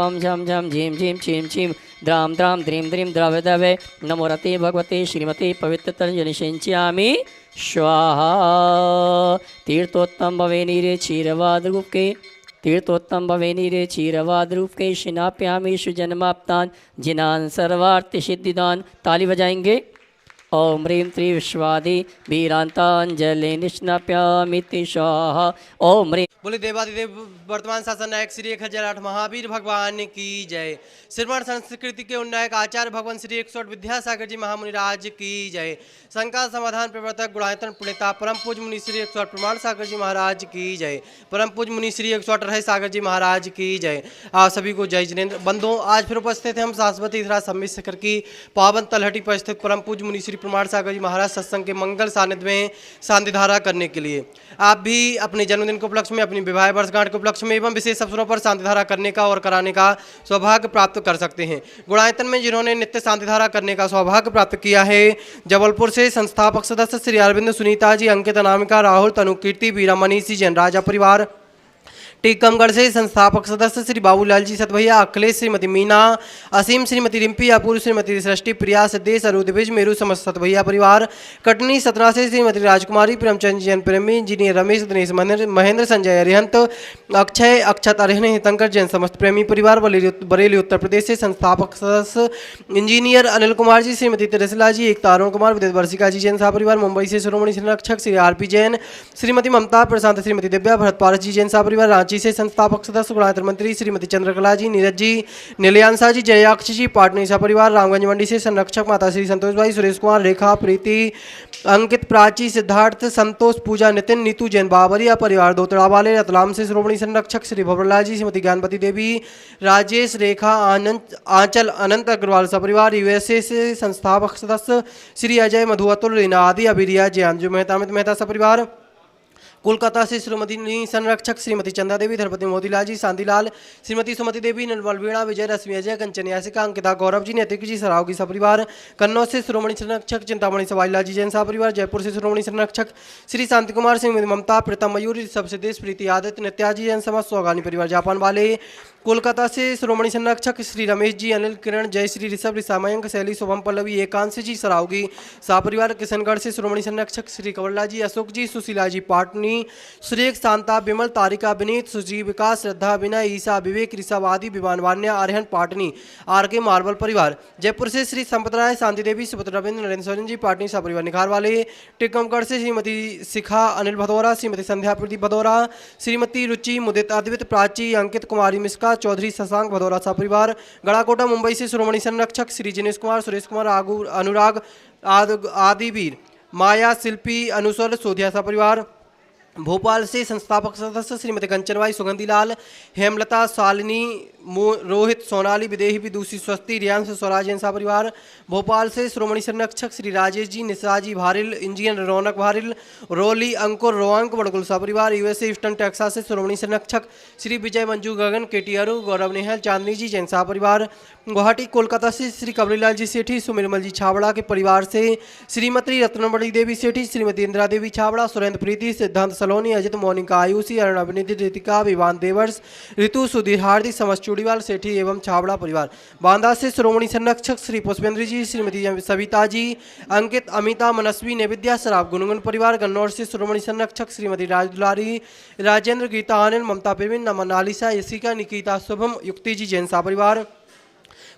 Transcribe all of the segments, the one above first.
पम झम झम झीम झीम छीम छीम द्राम द्राम द्रीम द्रीम द्रव्य द्रवे नमो रते भगवते श्रीमते पवित्र तंजलि सिंचयामि स्वाहा। तीर्थोत्तम भवे नीरे क्षीरवाद के तीर्थोत्तम भवे नीरे क्षीरवाद रूप के शिनाप्यामी सुजन्माप्तान जिनान सर्वार्थ सिद्धिदान। ताली बजाएंगे। ओम ह्रीं त्रि विश्वादि वीरांतांजलि निष्णाप्यामिति स्वाहा। ओम ह्रीं। बोले देवादिदेव वर्तमान शासन नायक श्री 1008 महावीर भगवान की जय। श्रवण संस्कृति के उन्नायक आचार्य भगवान श्री 108 विद्यासागर जी महामुनि राज की जय। शंका समाधान प्रवर्तक गुणायतन पुण्यता परम पूज मुनि श्री 108 प्रमाण सागर जी महाराज की जय। परम पूज मुनि श्री 108 रहे सागर जी महाराज की जय। आप सभी को जय जिनेन्द्र। बंधुओं, आज फिर उपस्थित हैं हम शाश्वती धरा सम्मित शिखर की पावन तलहटी पर स्थित परम पूज मुनि श्री प्रमाण सागर जी महाराज सत्संग के मंगल सानिध्य में शांति धारा करने के लिए। आप भी अपने जन्मदिन के उपलक्ष्य में, अपनी विवाह वर्षगांठ के उपलक्ष्य में एवं विशेष अवसरों पर शांति धारा करने का और कराने का सौभाग्य प्राप्त कर सकते हैं। गुणायतन में जिन्होंने नित्य शांति धारा करने का सौभाग्य प्राप्त किया है, जबलपुर से संस्थापक सदस्य श्री अरविंद सुनीता जी, अंकित अनामिका, राहुल, तनुकीर्ति, बीरा, मनीषी, जैन राजा परिवार। टीकमगढ़ से संस्थापक सदस्य श्री बाबूलाल जी सतभैया, अखिलेश, श्रीमती मीना, असीम, श्रीमती रिम्पी, अपूर्व, श्रीमती सृष्टि, प्रिया, सिद्धेश, अरुदिविज, मेरू समस्त सतभैया परिवार। कटनी सतना से श्रीमती राजकुमारी, प्रेमचंद जैन प्रेमी, इंजीनियर रमेश, दिनेश महेंद्र, संजय अरिहंत, अक्षय, अक्षत अरिहन, हितंकर जैन समस्त प्रेमी परिवार। बरेली उत्तर प्रदेश से संस्थापक सदस्य इंजीनियर अनिल कुमार जी, श्रीमती तिरसला जी, एकता अरुण कुमार, विद्युत वर्षिका जी जैन सह परिवार। मुंबई से शिरोमणि संरक्षक श्री आरपी जैन, श्रीमती ममता प्रशांत, श्रीमती दिव्या, भरत पारस जी जैन सह परिवार। रांची से संस्थापक सदस्य गुणायतन मंत्री श्रीमती चंद्रकला जी, नीरज जी, नीलयांशा जी, जयाक्ष जी, पाटनी सा परिवार। रामगंज मंडी से संरक्षक माता श्री संतोष भाई, सुरेश कुमार, रेखा, प्रीति, अंकित, प्राची, सिद्धार्थ, संतोष, पूजा, नितिन, नीतू जैन बाबरिया परिवार दोतड़ा वाले। रतलाम से श्रोमणी संरक्षक श्री भवरलाल जी, श्रीमती ज्ञानपति देवी, राजेश, रेखा, आनंद, आंचल, अनंत अग्रवाल सपरिवार। यूएसए से संस्थापक सदस्य श्री अजय, मधु, अतुल, रीना आदि, अभिरिया, जयांजू मेहता, अमित मेहता सपरिवार। कोलकाता से श्रीमती संरक्षक श्रीमती चंदा देवी, धरपति मोतीलाल जी, शांतिलाल, श्रीमती सुमति देवी, निर्मल वीणा, विजय, रश्मि, अजय, कंचन यासिका, अंकिता, गौरव जी, नैतिक जी, सराव की सपरिवार। कन्नौज से श्रोमणी संरक्षक चिंतामणि सवाईलाल जी जैन सपरिवार। जयपुर से श्रोमणी संरक्षक श्री शांति कुमार, श्रीमती ममता, प्रीतम मयूरी, सबसिद्धेश, प्रीति, आदित्य, नित्याजी जैन समाज, सौगानी परिवार जापान वाले। कोलकाता से श्रोमणी संरक्षक श्री रमेश जी, अनिल, किरण, जय श्री, ऋषभ, ऋषा, मयंक, शैली, शुभम, पल्लवी, एकांश जी, सरावगी सापरिवार। किशनगढ़ से श्रोमणी संरक्षक श्री कंवरलाल जी, अशोक जी, सुशीला जी, पाटनी, सुरेख, शांता, विमल, तारिका, विनीत, सुजी, विकास, श्रद्धा, विनय, ईसा, विवेक, ऋषभ आदि, विमान, वान्या, आर्यन, पाटनी, आर के मार्बल परिवार। जयपुर से श्री संपत राय, शांति देवी, सुपुत्र रविंद्र, नरेंद्र सोरेन जी, पाटनी सपरिवार निखार वाले। टीकमगढ़ से श्रीमती शिखा, अनिल भदौरा, श्रीमती संध्या, प्रदीप भदौरा, श्रीमती रुचि, मुदित, अद्वित, प्राची, अंकित, कुमारी मिश्का, चौधरी शशांक भदौरा सा परिवार। गड़ाकोटा मुंबई से श्रोमणी संरक्षक श्री जिनेश कुमार, सुरेश कुमार, अनुराग, आदिवीर, माया, शिल्पी, अनुसर, सोधिया सा परिवार। भोपाल से संस्थापक सदस्य श्रीमती कंचनबाई, सुगंधीलाल, हेमलता, शालिनी, रोहित, सोनाली, विदेही, विदुषी, स्वस्ति, रियांश, स्वराज जैन सा परिवार। भोपाल से श्रोमणी संरक्षक श्री राजेश जी, निशा जी, भारिल, इंजीनियर रौनक भारिल, रोली, अंकुर, रोअंक, बड़गुल सा परिवार। यूएसए ईस्टर्न टेक्सास से श्रोमणी संरक्षक श्री विजय, मंजू, गगन, केटी अरु, गौरव, नेहल, चांदनी जी जैन सा परिवार। गुवाहाटी कोलकाता से श्री कबरीलाल जी सेठी, सुमिरमल जी छाबड़ा के परिवार से श्रीमती रत्नमणि देवी सेठी, श्रीमती इंदिरा देवी छाबड़ा, सुरेंद्र प्रीति, सिद्धांत सलोनी, अजित, मोनिका, आयुषी, अरुण, अभिनीति, रितिका, विवान देवर्ष, ऋतु, सुधीर, हार्दिक, समस्त चूड़ीवाल सेठी एवं छाबड़ा परिवार। बांदा से श्रोमणी संरक्षक श्री पुष्पेंद्र जी, श्रीमती सविता जी, अंकित, अमिता, मनस्वी, नैविद्या, शराब, गुनगुन परिवार। गन्नौर से श्रोमणी संरक्षक श्रीमती राजदुलारी, राजेंद्र, गीता, आनंद, ममता, प्रवीण, नमन, आलिसा, यशिका, निकिता, शुभम, युक्ति जी जैन सा परिवार।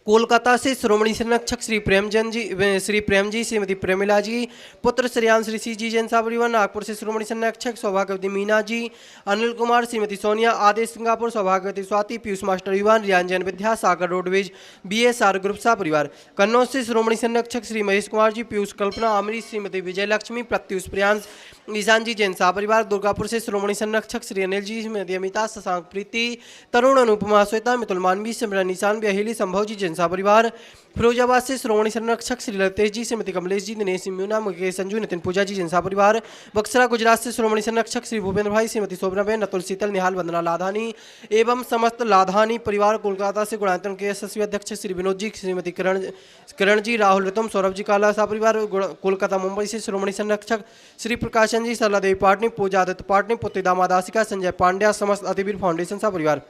कोलकाता से श्रोमणी संरक्षक श्री प्रेम जी, श्रीमती प्रेमिला जी, पुत्र श्रेयांश, ऋषि जी जैन सा परिवार। नागपुर से श्रोमणी संरक्षक सौभाग्यवती मीना जी, अनिल कुमार, श्रीमती सोनिया, आदेश सिंगापुर, सौभाग्यवती स्वाति, पीयूष मास्टर युवान, रियान जैन विद्या, सागर रोडवेज, BSR ग्रुप सा परिवार। कन्नौज से श्रोमणी संरक्षक श्री महेश कुमार जी, पीयूष, कल्पना, अमरी, श्रीमती विजय लक्ष्मी, प्रत्युष, प्रियांश, ईशान जी जैन सा परिवार। दुर्गापुर से श्रोमणी संरक्षक श्री अनिल जी, श्रीमती अमिता, शशांक, प्रीति, तरुण, अनुपमा, श्वेता, मितुल, मानवी, सिमरन, निशान, बेहिली, संभव जी जैन सा परिवार। फिरोजाबाद से श्रोमणी संरक्षक श्री लतेश जी, श्रीमती कमलेश जी, दिनेश, म्यूना, मुकेश, संजू, नितिन, पूजा जी जैन सा परिवार। बक्सरा गुजरात से श्रोमणी संरक्षक श्री भूपेंद्र भाई, श्रीमती शोभनाबेन, नतुल, शीतल, निहाल, वंदना लाधानी एवं समस्त लाधानी परिवार। कोलकाता से गुणायतन के यशस्वी अध्यक्ष श्री विनोद जी, श्रीमती किरण जी, राहुल, रितम, सौरभ जी काला सा परिवार। कोलकाता मुंबई से श्रोमणी संरक्षक श्री प्रकाशन जी, सरला देवी पाटनी, पूजा आदित्य पाटनी, पुत्री दामादासिका, संजय पांड्या, समस्त अतिवीर फाउंडेशन सा परिवार।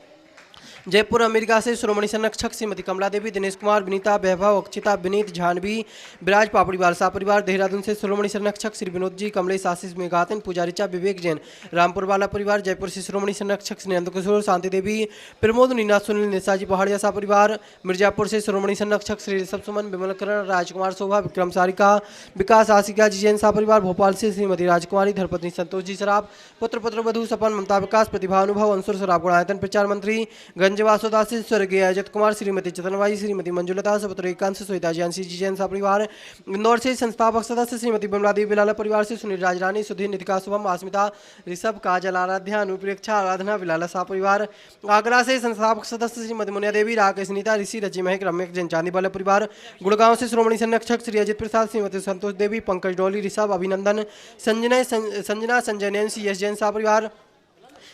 जयपुर अमेरिका से शिरोमणि संरक्षक श्रीमती कमला देवी, दिनेश कुमार, विनीता, वैभव, अक्षिता, विनीत, जानवी, विराज पापड़ीवाल सा परिवार। देहरादून से शिरोमणि संरक्षक श्री विनोद जी, कमलेश, आशीष, मेघातिन, पूजा ऋचा, विवेक जैन, रामपुर वाला परिवार। जयपुर से शिरोमणि संरक्षक श्री नंद किशोर, शांति देवी, प्रमोद, नीना, सुनील, निशाजी पहाड़िया सा परिवार। मिर्जापुर से शिरोमणि संरक्षक श्री ऋषभ सुमन, विमल करण, राजकुमार शोभा, विक्रम सारिका, विकास, आशिका जी जैन सा परिवार। भोपाल से श्रीमती राजकुमारी, धर्मपत्नी संतोष जी सराफ, पुत्र पुत्रवधू सपन, ममता, विकास, प्रतिभा, अनुभव, अंसुर सराफ, गुणायतन प्रचार मंत्री। गंजवासोदा से स्वर्गीय अजत कुमार, श्रीमती चतनबाई, श्रीमती मंजुलता, सुपुत्र एकांश, सुहिता जानसी जी जैन सा परिवार। इंदौर से संस्थापक सदस्य श्रीमती बिमला देवी बिलाला परिवार से सुनील राजरानी, सुधीर, नितिका, शुभम, अस्मिता, ऋषभ, काजल, आराध्या, अनुप्रेक्षा, आराधना, बिलाला सा परिवार। आगरा से संस्थापक सदस्य श्रीमती मुनिया देवी, राकेश, नीता, ऋषि, रची, महक, रम्यक जैन चांदी वाला परिवार। गुड़गांव से श्रोमणी संरक्षक श्री अजित प्रसाद, श्रीमती संतोष देवी, पंकज डोली, ऋषभ, अभिनंदन, संजना, संजय, नैन्सी, यश जैन सा परिवार।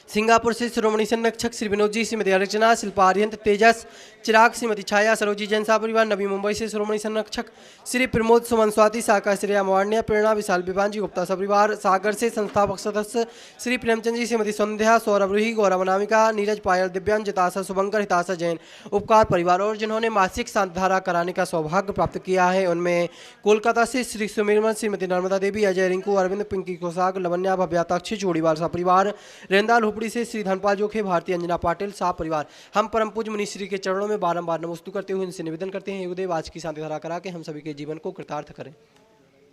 सिंगापुर से शिरोमणि संरक्षक श्री विनोद जी, श्रीमती अर्चना, शिल्पा, आर्यंत, तेजस, चिराग, श्रीमती छाया, सरोजी जैन सा परिवार। नवी मुंबई से शिरोमणि संरक्षक श्री प्रमोद, सुमन, स्वाति, साका, श्रेया, मवान्या, प्रेरणा, विशाल, विभान जी गुप्ता सा परिवार। सागर से संस्थापक सदस्य श्री प्रेमचंद जी, श्रीमती संध्या, सौरभ, रूही, गौरव, अनामिका, नीरज, पायल, दिव्यांग, जितासा, शुभंकर, हिताशा जैन, उपकार परिवार। और जिन्होंने मासिक शांतिधारा कराने का सौभाग्य प्राप्त किया है उनमें कोलकाता से श्री सुमिरमन, श्रीमती नर्मदा देवी, अजय, रिंकू, अरविंद, पिंकी कोसाग, लवन्या, भव्याताक्षी, चोड़ीवाल सा परिवार। रेंदाल हुपड़ी से श्री धनपाल जोखे, भारतीय अंजना पाटिल सा परिवार। हम परम पूज्य मुनि श्री के चरणों में बारंबार नमस्कार करते हुए इनसे निवेदन करते हैं युगदेव आज की शांति धारा करा के हम सभी के जीवन को कृतार्थ करें।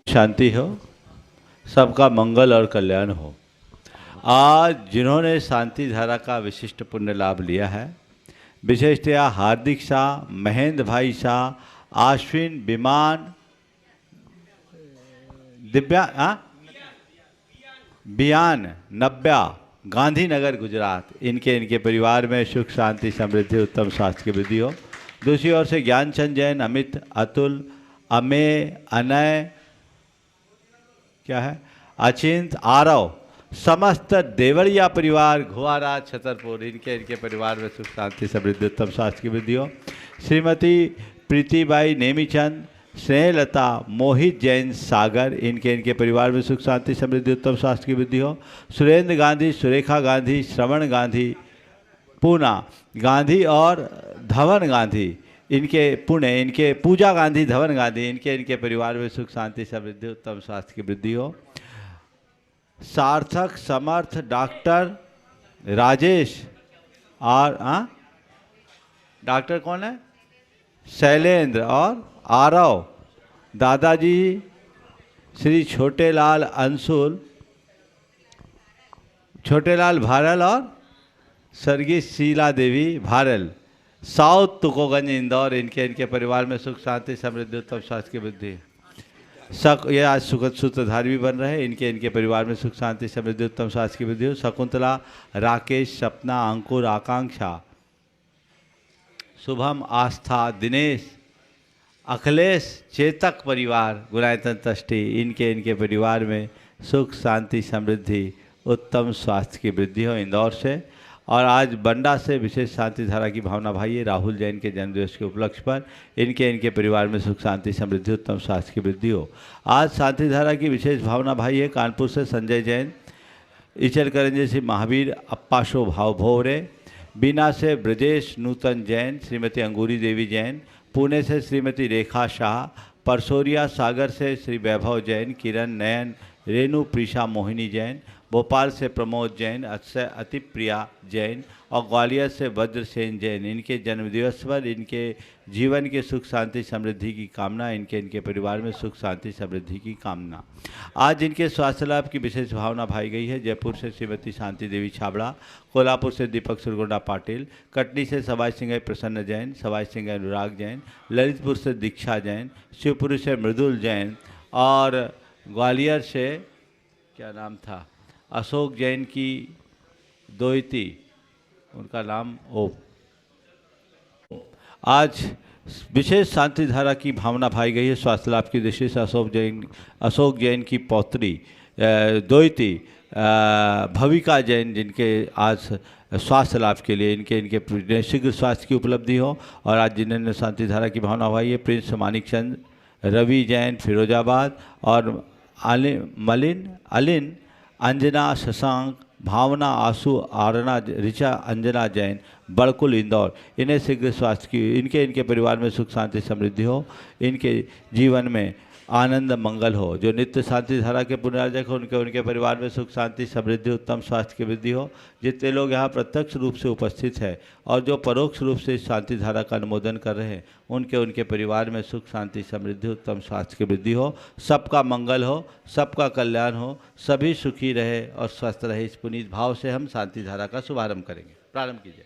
शांति हो, सबका मंगल और कल्याण हो। आज जिन्होंने शांति धारा का विशिष्ट पुण्य लाभ लिया है, विशेषतया हार्दिक शाह, महेंद्र भाई शाह, आश्विन, विमान, दिव्या, बियान, नब्या, गांधीनगर, गुजरात, इनके परिवार में सुख, शांति, समृद्धि, उत्तम स्वास्थ्य की वृद्धि हो। दूसरी ओर से ज्ञानचंद जैन, अमित, अतुल, अमेय, अनय, क्या है, अचिंत, आरव, समस्त देवरिया परिवार, घुआरा, छतरपुर, इनके परिवार में सुख, शांति, समृद्धि, उत्तम स्वास्थ्य की वृद्धि हो। श्रीमती प्रीतिबाई, नेमीचंद, स्नेहलता, मोहित जैन, सागर, इनके परिवार में सुख, शांति, समृद्धि, उत्तम स्वास्थ्य की वृद्धि हो। सुरेंद्र गांधी, सुरेखा गांधी, श्रवण गांधी, पूना गांधी और धवन गांधी, इनके पुणे, इनके पूजा गांधी, धवन गांधी, इनके परिवार में सुख, शांति, समृद्धि, उत्तम स्वास्थ्य की वृद्धि हो। सार्थक, समर्थ, डॉक्टर राजेश और डॉक्टर कौन है, शैलेंद्र और आरव, दादाजी श्री छोटेलाल अंशुल, छोटेलाल भारल और स्वर्गीय शीला देवी भारल, साउथ तुकोगंज, इंदौर, इनके परिवार में सुख, शांति, समृद्धि, उत्तम स्वास्थ्य की वृद्धि। ये आज सुखद सूत्रधारी भी बन रहे हैं, इनके परिवार में सुख, शांति, समृद्धि, उत्तम स्वास्थ्य की वृद्धि हो। शकुंतला, राकेश, सपना, अंकुर, आकांक्षा, शुभम, आस्था, दिनेश, अखिलेश, चेतक परिवार, गुणायतन, तष्टि, इनके परिवार में सुख, शांति, समृद्धि, उत्तम स्वास्थ्य की वृद्धि हो। इंदौर से और आज बंडा से विशेष शांति धारा की भावना भाई राहुल जैन के जन्मदिवस के उपलक्ष्य पर इनके परिवार में सुख, शांति, समृद्धि, उत्तम स्वास्थ्य की वृद्धि हो। आज शांति धारा की विशेष भावना भाई है कानपुर से संजय जैन, इचलकरंजी से महावीर अप्पाशो भाव भोवरे, बीना से ब्रजेश नूतन जैन, श्रीमती अंगूरी देवी जैन, पुणे से श्रीमती रेखा शाह, परसोरिया सागर से श्री वैभव जैन, किरण, नयन, रेणु, प्रीशा, मोहिनी जैन, भोपाल से प्रमोद जैन, अतिप्रिया जैन और ग्वालियर से वज्रसेन जैन, इनके जन्मदिवस पर इनके जीवन के सुख, शांति, समृद्धि की कामना, इनके परिवार में सुख, शांति, समृद्धि की कामना। आज इनके स्वास्थ्य लाभ की विशेष भावना भाई गई है। जयपुर से श्रीमती शांति देवी छाबड़ा, कोल्हापुर से दीपक सुरगोंडा पाटिल, कटनी से सवाई सिंह प्रसन्न जैन, सवाई सिंह अनुराग जैन, ललितपुर से दीक्षा जैन, शिवपुरी से मृदुल जैन और ग्वालियर से क्या नाम था, अशोक जैन की दोयती, उनका नाम ओ। आज विशेष शांति धारा की भावना भाई गई है स्वास्थ्य लाभ की दृष्टि से। अशोक जैन की पौत्री दोयती भविका जैन, जिनके आज स्वास्थ्य लाभ के लिए इनके शीघ्र स्वास्थ्य की उपलब्धि हो। और आज जिन्होंने शांति धारा की भावना भाई है प्रिंस मानिक चंद, रवि जैन फिरोजाबाद और अलिन, अंजना, शशांक, भावना, आशु, आरणा, ऋचा, अंजना जैन, बड़कुल, इंदौर। इन्हें शीघ्र स्वास्थ्य की, इनके परिवार में सुख शांति समृद्धि हो, इनके जीवन में आनंद मंगल हो। जो नित्य शांति धारा के पुनरार्जक हो उनके परिवार में सुख शांति समृद्धि उत्तम स्वास्थ्य की वृद्धि हो। जितने लोग यहाँ प्रत्यक्ष रूप से उपस्थित हैं और जो परोक्ष रूप से इस शांति धारा का अनुमोदन कर रहे हैं उनके परिवार में सुख शांति समृद्धि उत्तम स्वास्थ्य की वृद्धि हो। सबका मंगल हो, सबका कल्याण हो, सभी सुखी रहे और स्वस्थ रहे। इस पुनीत भाव से हम शांति धारा का शुभारंभ करेंगे। प्रारंभ कीजिए।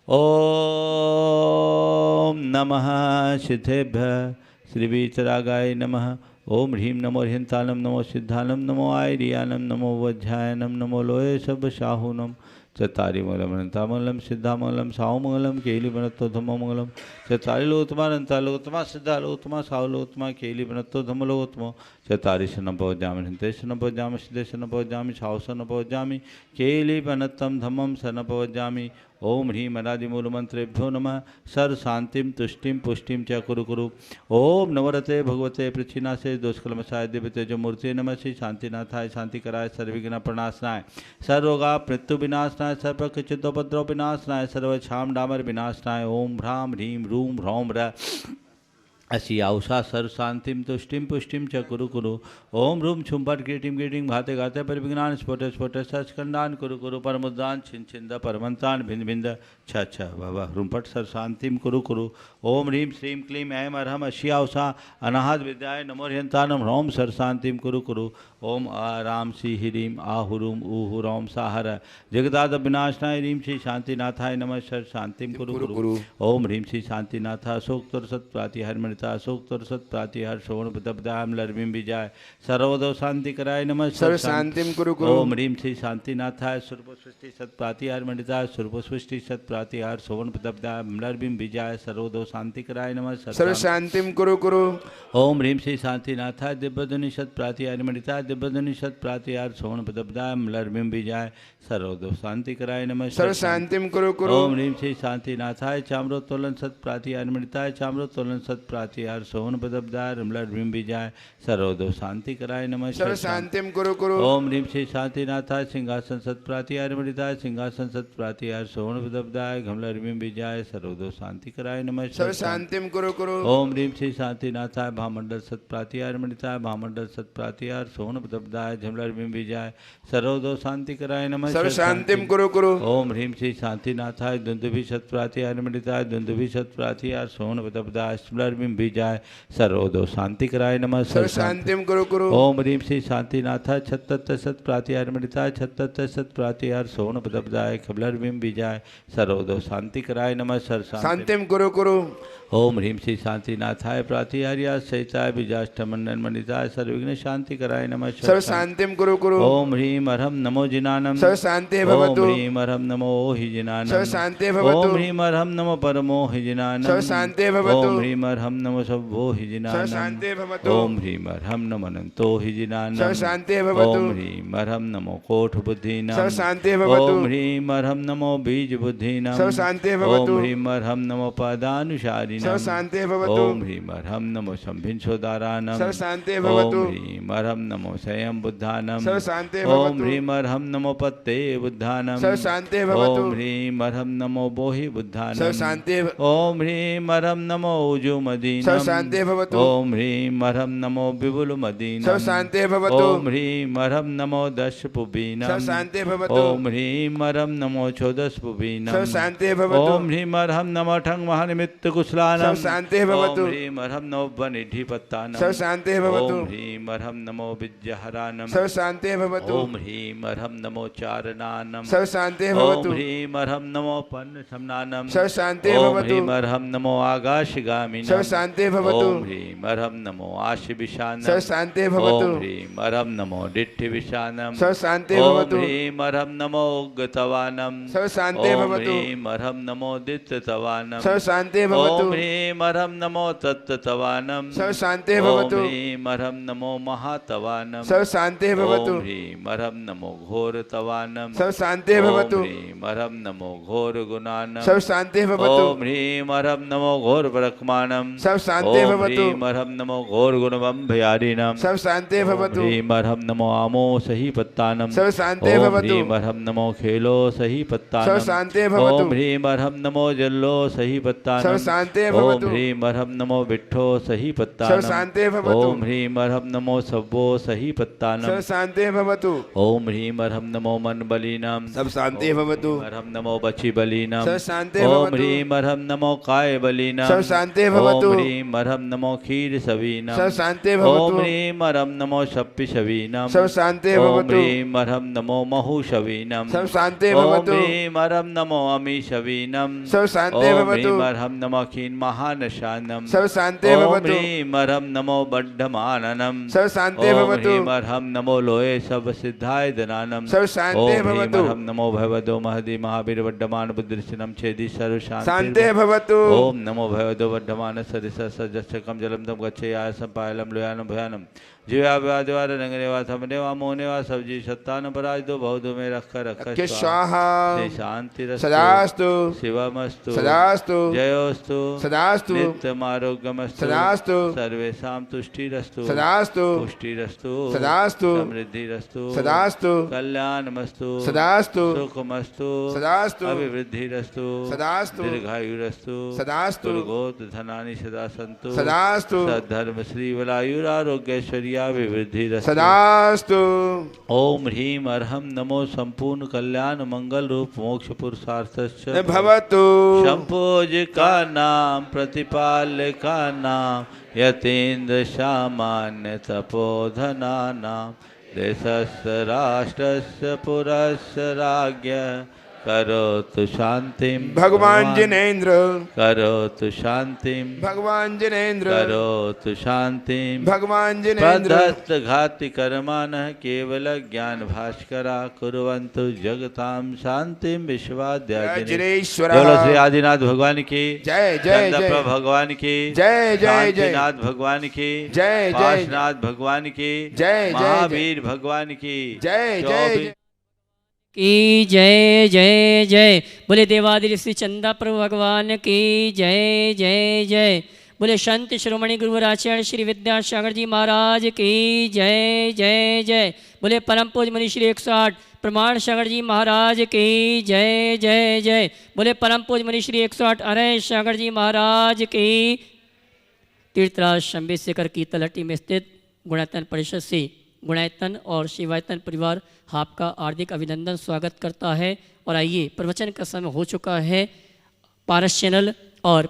ओम नमः सिद्धेभ्य श्री वीतरागाय नमः। ओम ह्रीं नमो ह्यंतानम नमो सिद्धानम नमो आयरियानम नमो वज्रायनम नमो लोये सब शाहुनम चतारी मंगलम अनंतामंगलम सिद्धामंगलम साहुमंगलम केली बनत्तो धम्ममंगलम चतारी लोकतमा अनंता लोकतमा सिद्धा लोकतमा साहु लोकतमा केली बनत्तो धम्म लोकतमो चतारी शनं पवज्जामि हन्ते शनं पवज्जामि सिद्धे शनं पवज्जामि साहु शनं पवज्जामि केली बनत्तं धम्मं शनं पवज्जामि। ओम ह्रीं अनादिमूलमंत्रेभ्यो नमः। सर्व शांतिम तुष्टिम पुष्टिम च कुरु कुरु। ओम नवरते भगवते पृथ्वीनाशे दोषकलमसाय दिव्य तेजो मूर्ति नमः। श्री शांतिनाथाय शांति कराय सर्वविघ्न प्रणाशनाय सर्वरोगा मृत्यु विनाशनाय सर्वचित्तोपद्रव विनाशनाय सर्वक्षाम डामर विनाशनाय। ओम ह्रां ह्रीं रूं ह्रौं ह्रः असी आउषा सर्व शांतिम तुष्टिम पुष्टिम च कुरु कुरु। ओम रूम छुम्पट ग्रीटिंग ग्रीटिंग भाते गाते परिविज्ञान स्फोट स्फोट सचकंदान कुरु कुरु परमुद्दान छिन छिंद परमंतान भिंद भिंद छ छ बाबा रूमपट सर्व शांतिम कुरु कुरु। ओम ह्रीं श्रीं क्लीं ऐं अरहम अशी आउषा अनाहत विद्याय नमो ह्यंतानम ह्रौं सर्व शांतिम कुरु कुरु। ओम आराम सी ह्रीं आहुरूम ऊहु रौम साहर जगदाद विनाशनाय ह्रीं श्री शांतिनाथाय नमः सर्व शांतिम कुरु कुरु। ओम ह्रीं श्री शांतिनाथ अशोक सत प्रातिहर मणिता अशोक सत प्रातिहर श्रवण बदब्दाम लर्भिम विजय सर्वदो शांति कराय नमः सर्व शांतिम कुरु कुरु। ओम ह्रीं श्री शांतिनाथाय सर्व सृष्टि सत प्रातिहर मणिता सर्व सृष्टि सत प्रातिहर श्रवण बदब्दाम लर्भिम विजय सर्वदो शांति कराय नमः सर्व शांतिम कुरु कुरु। ओम ह्रीं श्री शांतिनाथाय दिव्यध्वनि सत प्रातिहर मणिता दिव्यध्वनि सत प्रातिहर श्रवण बदब्दाम लर्भिम विजय सर्वदो शांति कराय नमः सर्व शांतिम कुरु कुरु। ओम ह्रीं श्री शांतिनाथाय चाम्रोत्तोलन सत प्रातिहर मणिताय चाम्रोत्तोलन सत प्रातिहर श्रवण बदब्दार लर्भिम विजय सर्वदो शांति कराय नमः सर्व शांतिम कुरु कुरु। ओम ह्रीं श्री शांतिनाथाय सिंहासन सत प्रातिहर मणिताय सिंहासन सत प्रातिहर श्रवण बदब्दाय घमलर्भिम विजय सर्वदो शांति कराय नमः सर्व शांतिम कुरु कुरु। ओम ह्रीं श्री शांतिनाथाय भामंडल सत प्रातिहर मणिताय भामंडल सत प्रातिहर श्रवण बदब्दाय झमलर्भिम विजय सर्वदो शांति कराय नमः सर्व शांतिम कुरु कुरु। ओम ह्रीं श्री शांतिनाथाय दुंदुभि सत प्रातिहर मणिताय दुंदुभि सत प्रातिहर श्रवण बदब्दाय स्मलर्भिम विजय सर्वदो शांति कराय नमः सर्व शांतिम कुरु कुरु। ओम ह्रीं श्री शांतिनाथाय छत्तत सत प्रातिहर मणिताय छत्तत सत प्रातिहर श्रवण बदब्दाय खबलर्भिम विजय सर्वदो शांति कराय नमः सर्व शांतिम कुरु कुरु। ओम ह्रीं श्री शांतिनाथाय प्रातिहार्य सहिताय बीजाष्टमंडन मणिताय सर्वविघ्न शांति कराय नमः सर्व शांतिम कुरु कुरु। ओम ह्रीं अरहम नमो जिनानम सर्व शांति भवतु। ओम ह्रीं अरहम नमो हि जिनानम सर्व शांति भवतु। ओम ह्रीं अरहम नमो परमो हि जिनानम सर्व शांति भवतु। ओम ह्रीं अरहम नमो सभो हि जिनानम सर्व शांति भवतु। ओम ह्रीं अरहम नमो अनंतो हि जिनानम सर्व शांति भवतु। ओम ह्रीं अरहम नमो कोठ बुद्धिनाम सर्व शांति भवतु। ओम ह्रीं अरहम नमो बीज बुद्धिनाम सर्व शांति भवतु। ओम ह्रीं अरहम नमो पदानुसारिणाम सर्व शांति भवतु। ओम ह्रीं अरहम नमो संभिन्सोदारानम सर्व शांति भवतु। ओम ह्रीं अरहम नमो स्वयं बुद्धानम सर्व शांति भवतु। ओम ह्रीं अरहम नमो पत्ते बुद्धानम सर्व शांति भवतु। ओम ह्रीं अरहम नमो बोहि बुद्धानम सर्व शांति। ओम ह्रीं अरहम नमो उजुमदीनम सर्व शांति भवतु। ओम ह्रीं अरहम नमो विपुलमदीनम सर्व शांति भवतु। ओम ह्रीं अरहम नमो दशपुबीनम सर्व शांति भवतु। ओम ह्रीं अरहम नमो चौदशपुबीनम सर्व शांति भवतु। ओम ह्रीं अरहम नमो ठंग महानिमित्त कुशलानम शांति भवतु। ओम ह्रीं अरहम नमो वनिधिपत्तानम सर्व शांति भवतु। ओम ह्रीं अरहम नमो विद्याहरानम सर्व शांति भवतु। ओम ह्रीं अरहम नमो चारणानम सर्व शांति भवतु। ओम ह्रीं अरहम नमो पन्न समनानम सर्व शांति भवतु। ओम ह्रीं अरहम नमो आकाशगामिनम सर्व शांति भवतु। ओम ह्रीं अरहम नमो आशिविशानम सर्व शांति भवतु। ओम ह्रीं अरहम नमो डिट्ठिविशानम सर्व शांति भवतु। ओम ह्रीं अरहम नमो उग्गतवानम सर्व शांति भवतु। ओम ह्रीं अरहम नमो दित्ततवानम सर्व शांति भवतु। ओम ह्रीं अरहम नमो तत्ततवानम सर्व शांति भवतु। ओम ह्रीं अरहम नमो महातवानम सर्व शांति भवतु। ओम ह्रीं अरहम नमो घोरतवानम सर्व शांति भवतु। ओम ह्रीं अरहम नमो घोर गुणानम सर्व शांति भवतु। ओम ह्रीं अरहम नमो घोर ब्रह्मानम सर्व सब शांति भवतु। ह्रीं अर्हं नमो घोर गुणवम भयारिणाम। सब शांति भवतु। ह्रीं अर्हं नमो आमो सही पत्तानम। सब शांति भवतु। ह्रीं अर्हं नमो खेलो सही पत्तानम। सब शांति भवतु। ह्रीं अर्हं नमो जल्लो सही पत्तानम। सब शांति भवतु। ह्रीं अर्हं नमो विट्ठो सही पत्तानम। सब शांति भवतु। ह्रीं अर्हं नमो सव्वो सही पत्तानम। सब शांति भवतु। ह्रीं अर्हं नमो मन बलिनाम। सब शांति भवतु। अर्हं नमो बचि बलिनाम। सब शांति भवतु। ह्रीं अर्हं नमो काय बलिनाम। सब शांति भवतु। ह्रीं अर्हं नमो क्षीर सवीनाम। सब शांति भवतु। ह्रीं अर्हं नमो शप्पि शवीनाम। सब शांति भवतु। ह्रीं अर्हं नमो महु शवीनाम। सब शांति भवतु। ह्रीं अर्हं नमो अमि शवीनाम। सब शांति भवतु। ह्रीं अर्हं नमो खीन महानशानम। सब शांति भवतु। ह्रीं अर्हं नमो बड्ढमाननम। सब शांति भवतु। ह्रीं अर्हं नमो लोये सब सिद्धाय दनानम। सब शांति भवतु। ह्रीं अर्हं नमो भगवतो महदि महावीर वड्ढमान बुद्धिर्शनम छेदि सर्व शांति भवतु। ओम नमो भगवतो वड्ढमान सरिस सजस्कम जलम तम गच्छे आयसम पायलम लोयानम भयानम जीवा वादिवार रंगनेवा थमनेवा मोनेवा सब्जी सत्तान पराज दो बहुदो में रख स्वाहा शांति सदास्तु शिवमस्तु सदास्तु जयोस्तु सदास्तु नित्यम आरोग्यमस्तु सदास्तु सर्वेषां तुष्टिरस्तु सदास्तु पुष्टिरस्तु सदास्तु समृद्धिरस्तु सदास्तु कल्याणमस्तु सदास्तु सुखमस्तु सदास्तु अभिवृद्धिरस्तु सदास्तु दीर्घायुरस्तु सदास्तु दुर्गोत धनानि सदा सन्तु सदास्तु सद्धर्म श्री वलायुरारोग्यश्वर्याभिवृद्धि सदास्तु। ओम ह्रीं अर्हं नमो संपूर्ण कल्याण मंगल रूप मोक्ष पुरुषार्थस्य भवतु। शंपोज का नाम प्रतिपाल्य का नाम यतेन्द्र सामान्य तपोधना नाम देशस्य राष्ट्रस्य पुरस्य राज्ञ करोतु शांतिं भगवान जिनेन्द्र करोतु शांतिं भगवान जिनेन्द्र करोतु शांतिं भगवान जिनेन्द्र पदस्थ घाति कर्माणः केवल ज्ञान भास्करा कुर्वन्तु जगतां शांतिं विश्वाद्यागिने। जिनेश्वर बोलो श्री आदिनाथ भगवान की जय जय चंद्रप्र जय भगवान की जय जय जय शांतिनाथ भगवान की जय जय पाशनाथ भगवान की जय जय महावीर भगवान की जय जय की जय जय जय। बोले देवादिदेव श्री चंदा प्रभु भगवान की जय जय जय। बोले संत शिरोमणि गुरुवराचार्य श्री विद्यासागर जी महाराज की जय जय जय। बोले परम पूज्य मुनि श्री 108 प्रमाण सागर जी महाराज की जय जय जय। बोले परम पूज्य मुनि श्री 108 अरय सागर जी महाराज की। तीर्थराज शंबेशेखर की तलहटी में स्थित गुणायतन परिषद से गुणायतन और शिवायतन परिवार आपका हार्दिक अभिनंदन स्वागत करता है। और आइए प्रवचन का समय हो चुका है। पारस चैनल और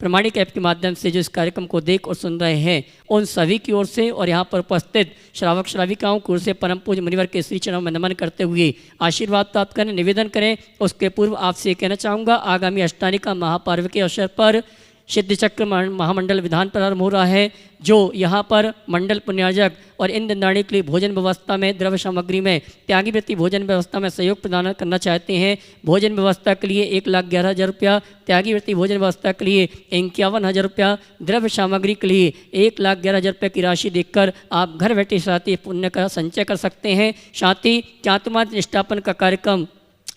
प्रमाणिक ऐप के माध्यम से जो इस कार्यक्रम को देख और सुन रहे हैं उन सभी की ओर से और यहाँ पर उपस्थित श्रावक श्राविकाओं की ओर से परम पूज्य मुनिवर के श्री चरणों में नमन करते हुए आशीर्वाद प्राप्त करें, निवेदन करें। उसके पूर्व आपसे कहना चाहूँगा आगामी अष्टानिका महापर्व के अवसर पर सिद्ध चक्र महामंडल विधान प्रारंभ हो रहा है, जो यहाँ पर मंडल पुण्यार्जक और इंद्र नाड़ी के लिए भोजन व्यवस्था में द्रव्य सामग्री में त्यागी वृत्ति भोजन व्यवस्था में सहयोग प्रदान करना चाहते हैं। भोजन व्यवस्था के लिए 1,11,000 रुपया, त्यागी वृत्ति भोजन व्यवस्था के लिए 51,000 रुपया, द्रव्य सामग्री के लिए 1,11,000 रुपये की राशि देकर आप घर बैठे साथ ही पुण्य का संचय कर सकते हैं। साथ ही चातुर्मास निष्ठापन का कार्यक्रम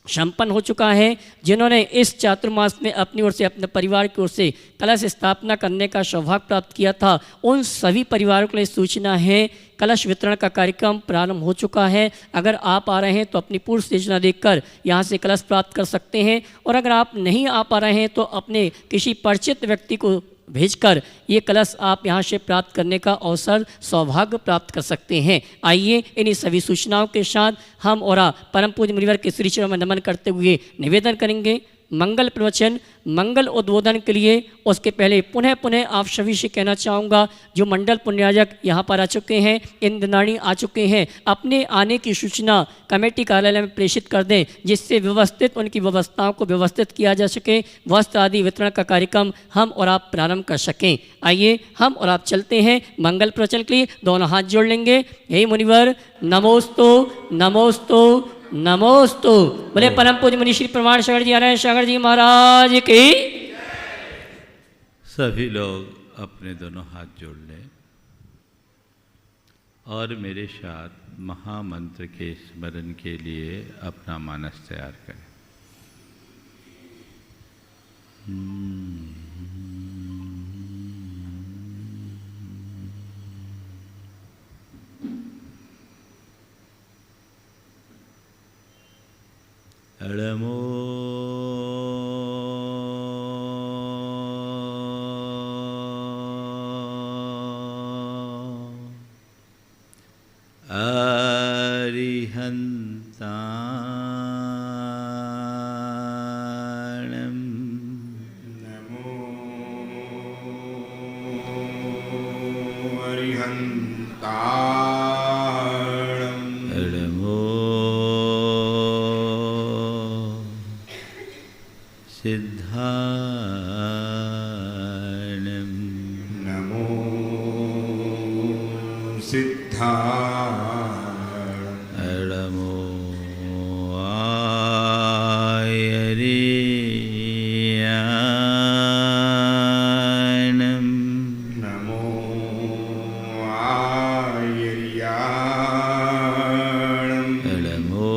संपन्न हो चुका है। जिन्होंने इस चातुर्मास में अपनी ओर से अपने परिवार की ओर से कलश स्थापना करने का सौभाग्य प्राप्त किया था, उन सभी परिवारों के लिए सूचना है कलश वितरण का कार्यक्रम प्रारंभ हो चुका है। अगर आप आ रहे हैं तो अपनी पूर्व सूचना देकर यहाँ से कलश प्राप्त कर सकते हैं, और अगर आप नहीं आ पा रहे हैं तो अपने किसी परिचित व्यक्ति को भेजकर ये कलश आप यहाँ से प्राप्त करने का अवसर सौभाग्य प्राप्त कर सकते हैं। आइए इन्हीं सभी सूचनाओं के साथ हम और आप परम पूज्य मुनिवर के श्री चरणों में नमन करते हुए निवेदन करेंगे मंगल प्रवचन मंगल उद्बोधन के लिए। उसके पहले पुनः आप सभी से कहना चाहूँगा जो मंडल पुण्यार्जक यहाँ पर आ चुके हैं, इंद्रनाणी आ चुके हैं, अपने आने की सूचना कमेटी कार्यालय में प्रेषित कर दें, जिससे व्यवस्थित उनकी व्यवस्थाओं को व्यवस्थित किया जा सके, वस्त्र आदि वितरण का कार्यक्रम हम और आप प्रारंभ कर सकें। आइए हम और आप चलते हैं मंगल प्रवचन के लिए। दोनों हाथ जोड़ लेंगे। हे मुनिवर नमोस्तु नमोस्तु नमोस्तु। बोले परम पूज्य मुनि श्री प्रमाण सागर जी अरय सागर जी महाराज की। सभी लोग अपने दोनों हाथ जोड़ लें और मेरे साथ महामंत्र के स्मरण के लिए अपना मानस तैयार करें। अड़मो अरिहन्ताणम् नमो अरिहन्ताणम् अड़मो सिद्धाणम् नमो सिद्धाणम् अड़मो आयर्याणम् नमो आयर्याणम् अड़मो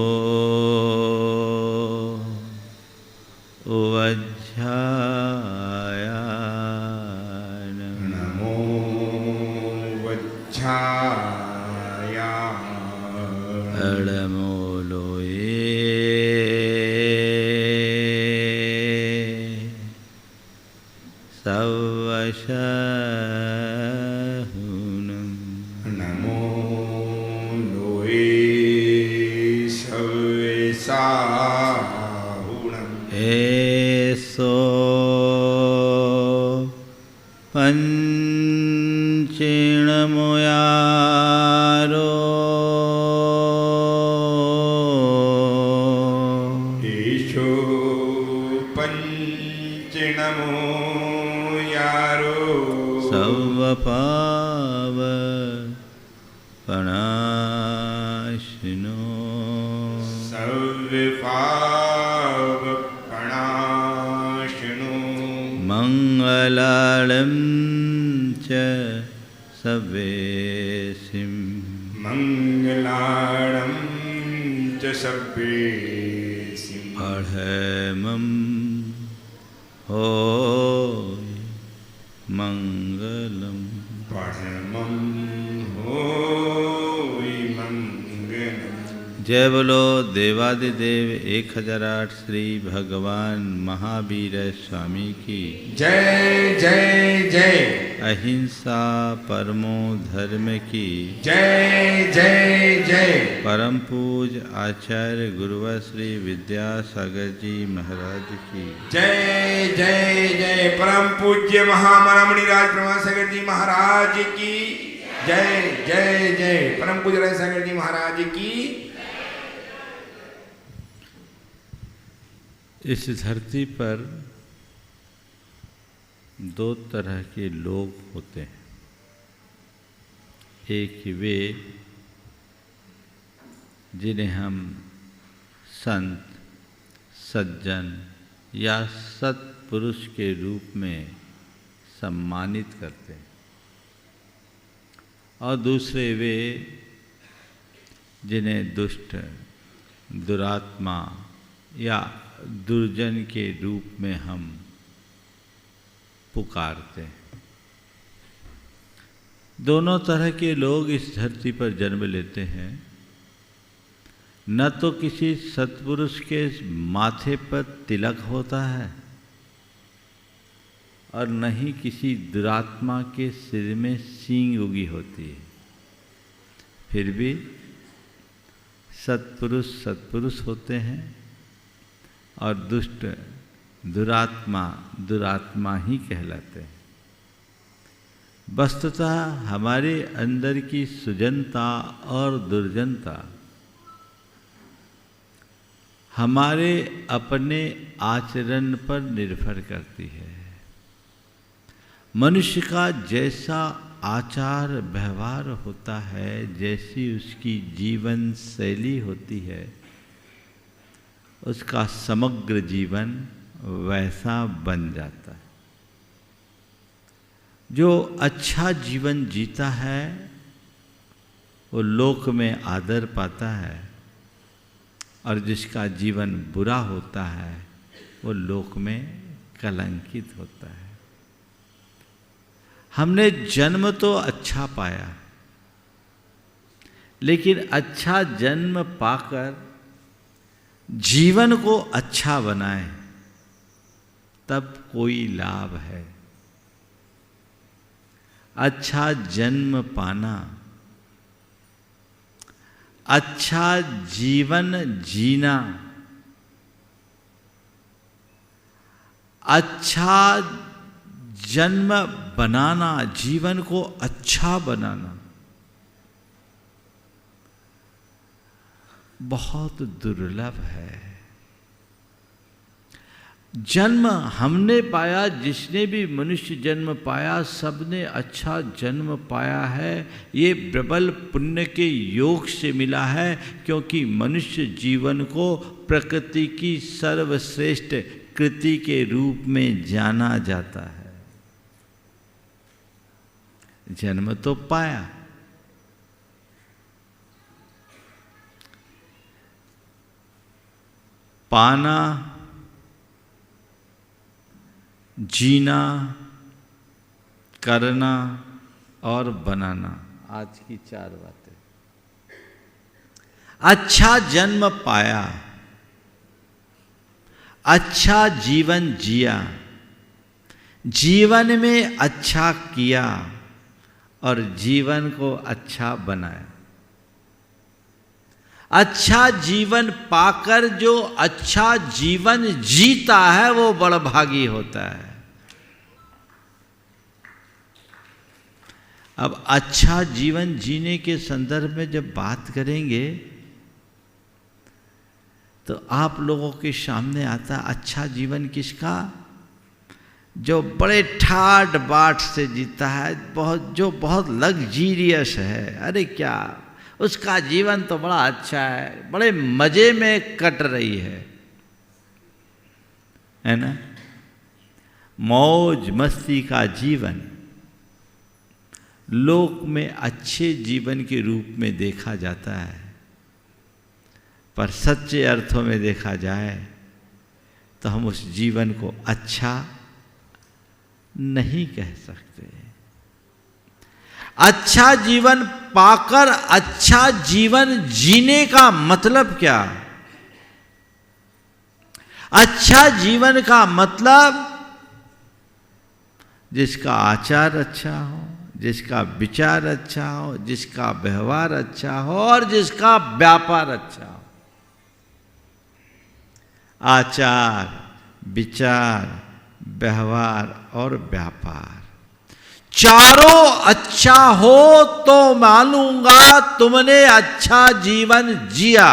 वज्झायाणम् नमो वज्झायाणम् अड़मो लोये सवशहुनम् नमो लोये सवेसाहुणम् एसो पंचेणमुयारो ईशो पञ्चनमो यारो सर्वपाव पणाशिनो सर्वपावपणाशनो मंगलालं च सवेसिं मङ्गलाणं च सर्वेसिम् अढमं होय मंगलम् परमं होय मङ्गलम्। जय बोलो देवादिदेव 1008 श्री भगवान महावीर स्वामी की जय जय जय अहिंसा परमो धर्म की जय जय जय परम पूज आचार्य गुरुवर श्री विद्यासागर जी महाराज की जय जय जय परम पूज्य महामणिराज प्रभासागर जी महाराज की जय जय जय परम पूज्य सागर जी महाराज की। इस धरती पर दो तरह के लोग होते हैं। एक वे जिन्हें हम संत सज्जन या सत्पुरुष के रूप में सम्मानित करते हैं और दूसरे वे जिन्हें दुष्ट दुरात्मा या दुर्जन के रूप में हम पुकारते हैं। दोनों तरह के लोग इस धरती पर जन्म लेते हैं। न तो किसी सत्पुरुष के माथे पर तिलक होता है और न ही किसी दुरात्मा के सिर में सींग उगी होती है। फिर भी सत्पुरुष सत्पुरुष होते हैं और दुष्ट दुरात्मा दुरात्मा ही कहलाते हैं। वस्तुतः हमारे अंदर की सुजनता और दुर्जनता हमारे अपने आचरण पर निर्भर करती है। मनुष्य का जैसा आचार व्यवहार होता है, जैसी उसकी जीवन शैली होती है, उसका समग्र जीवन वैसा बन जाता है। जो अच्छा जीवन जीता है वो लोक में आदर पाता है और जिसका जीवन बुरा होता है वो लोक में कलंकित होता है। हमने जन्म तो अच्छा पाया, लेकिन अच्छा जन्म पाकर जीवन को अच्छा बनाए तब कोई लाभ है। अच्छा जन्म पाना, अच्छा जीवन जीना, अच्छा जन्म बनाना, जीवन को अच्छा बनाना बहुत दुर्लभ है। जन्म हमने पाया, जिसने भी मनुष्य जन्म पाया सबने अच्छा जन्म पाया है। ये प्रबल पुण्य के योग से मिला है, क्योंकि मनुष्य जीवन को प्रकृति की सर्वश्रेष्ठ कृति के रूप में जाना जाता है। जन्म तो पाया, पाना, जीना, करना और बनाना, आज की 4 बातें। अच्छा जन्म पाया, अच्छा जीवन जिया, जीवन में अच्छा किया और जीवन को अच्छा बनाया। अच्छा जीवन पाकर जो अच्छा जीवन जीता है वो बड़भागी होता है। अब अच्छा जीवन जीने के संदर्भ में जब बात करेंगे तो आप लोगों के सामने आता अच्छा जीवन किसका? जो बड़े ठाट बाट से जीता है, जो बहुत लग्जीरियस है। अरे क्या, उसका जीवन तो बड़ा अच्छा है, बड़े मजे में कट रही है ना। मौज मस्ती का जीवन लोक में अच्छे जीवन के रूप में देखा जाता है, पर सच्चे अर्थों में देखा जाए तो हम उस जीवन को अच्छा नहीं कह सकते। अच्छा जीवन पाकर अच्छा जीवन जीने का मतलब क्या? अच्छा जीवन का मतलब जिसका आचार अच्छा हो, जिसका विचार अच्छा हो, जिसका व्यवहार अच्छा हो और जिसका व्यापार अच्छा हो। आचार, विचार, व्यवहार और व्यापार चारों अच्छा हो तो मानूंगा तुमने अच्छा जीवन जिया।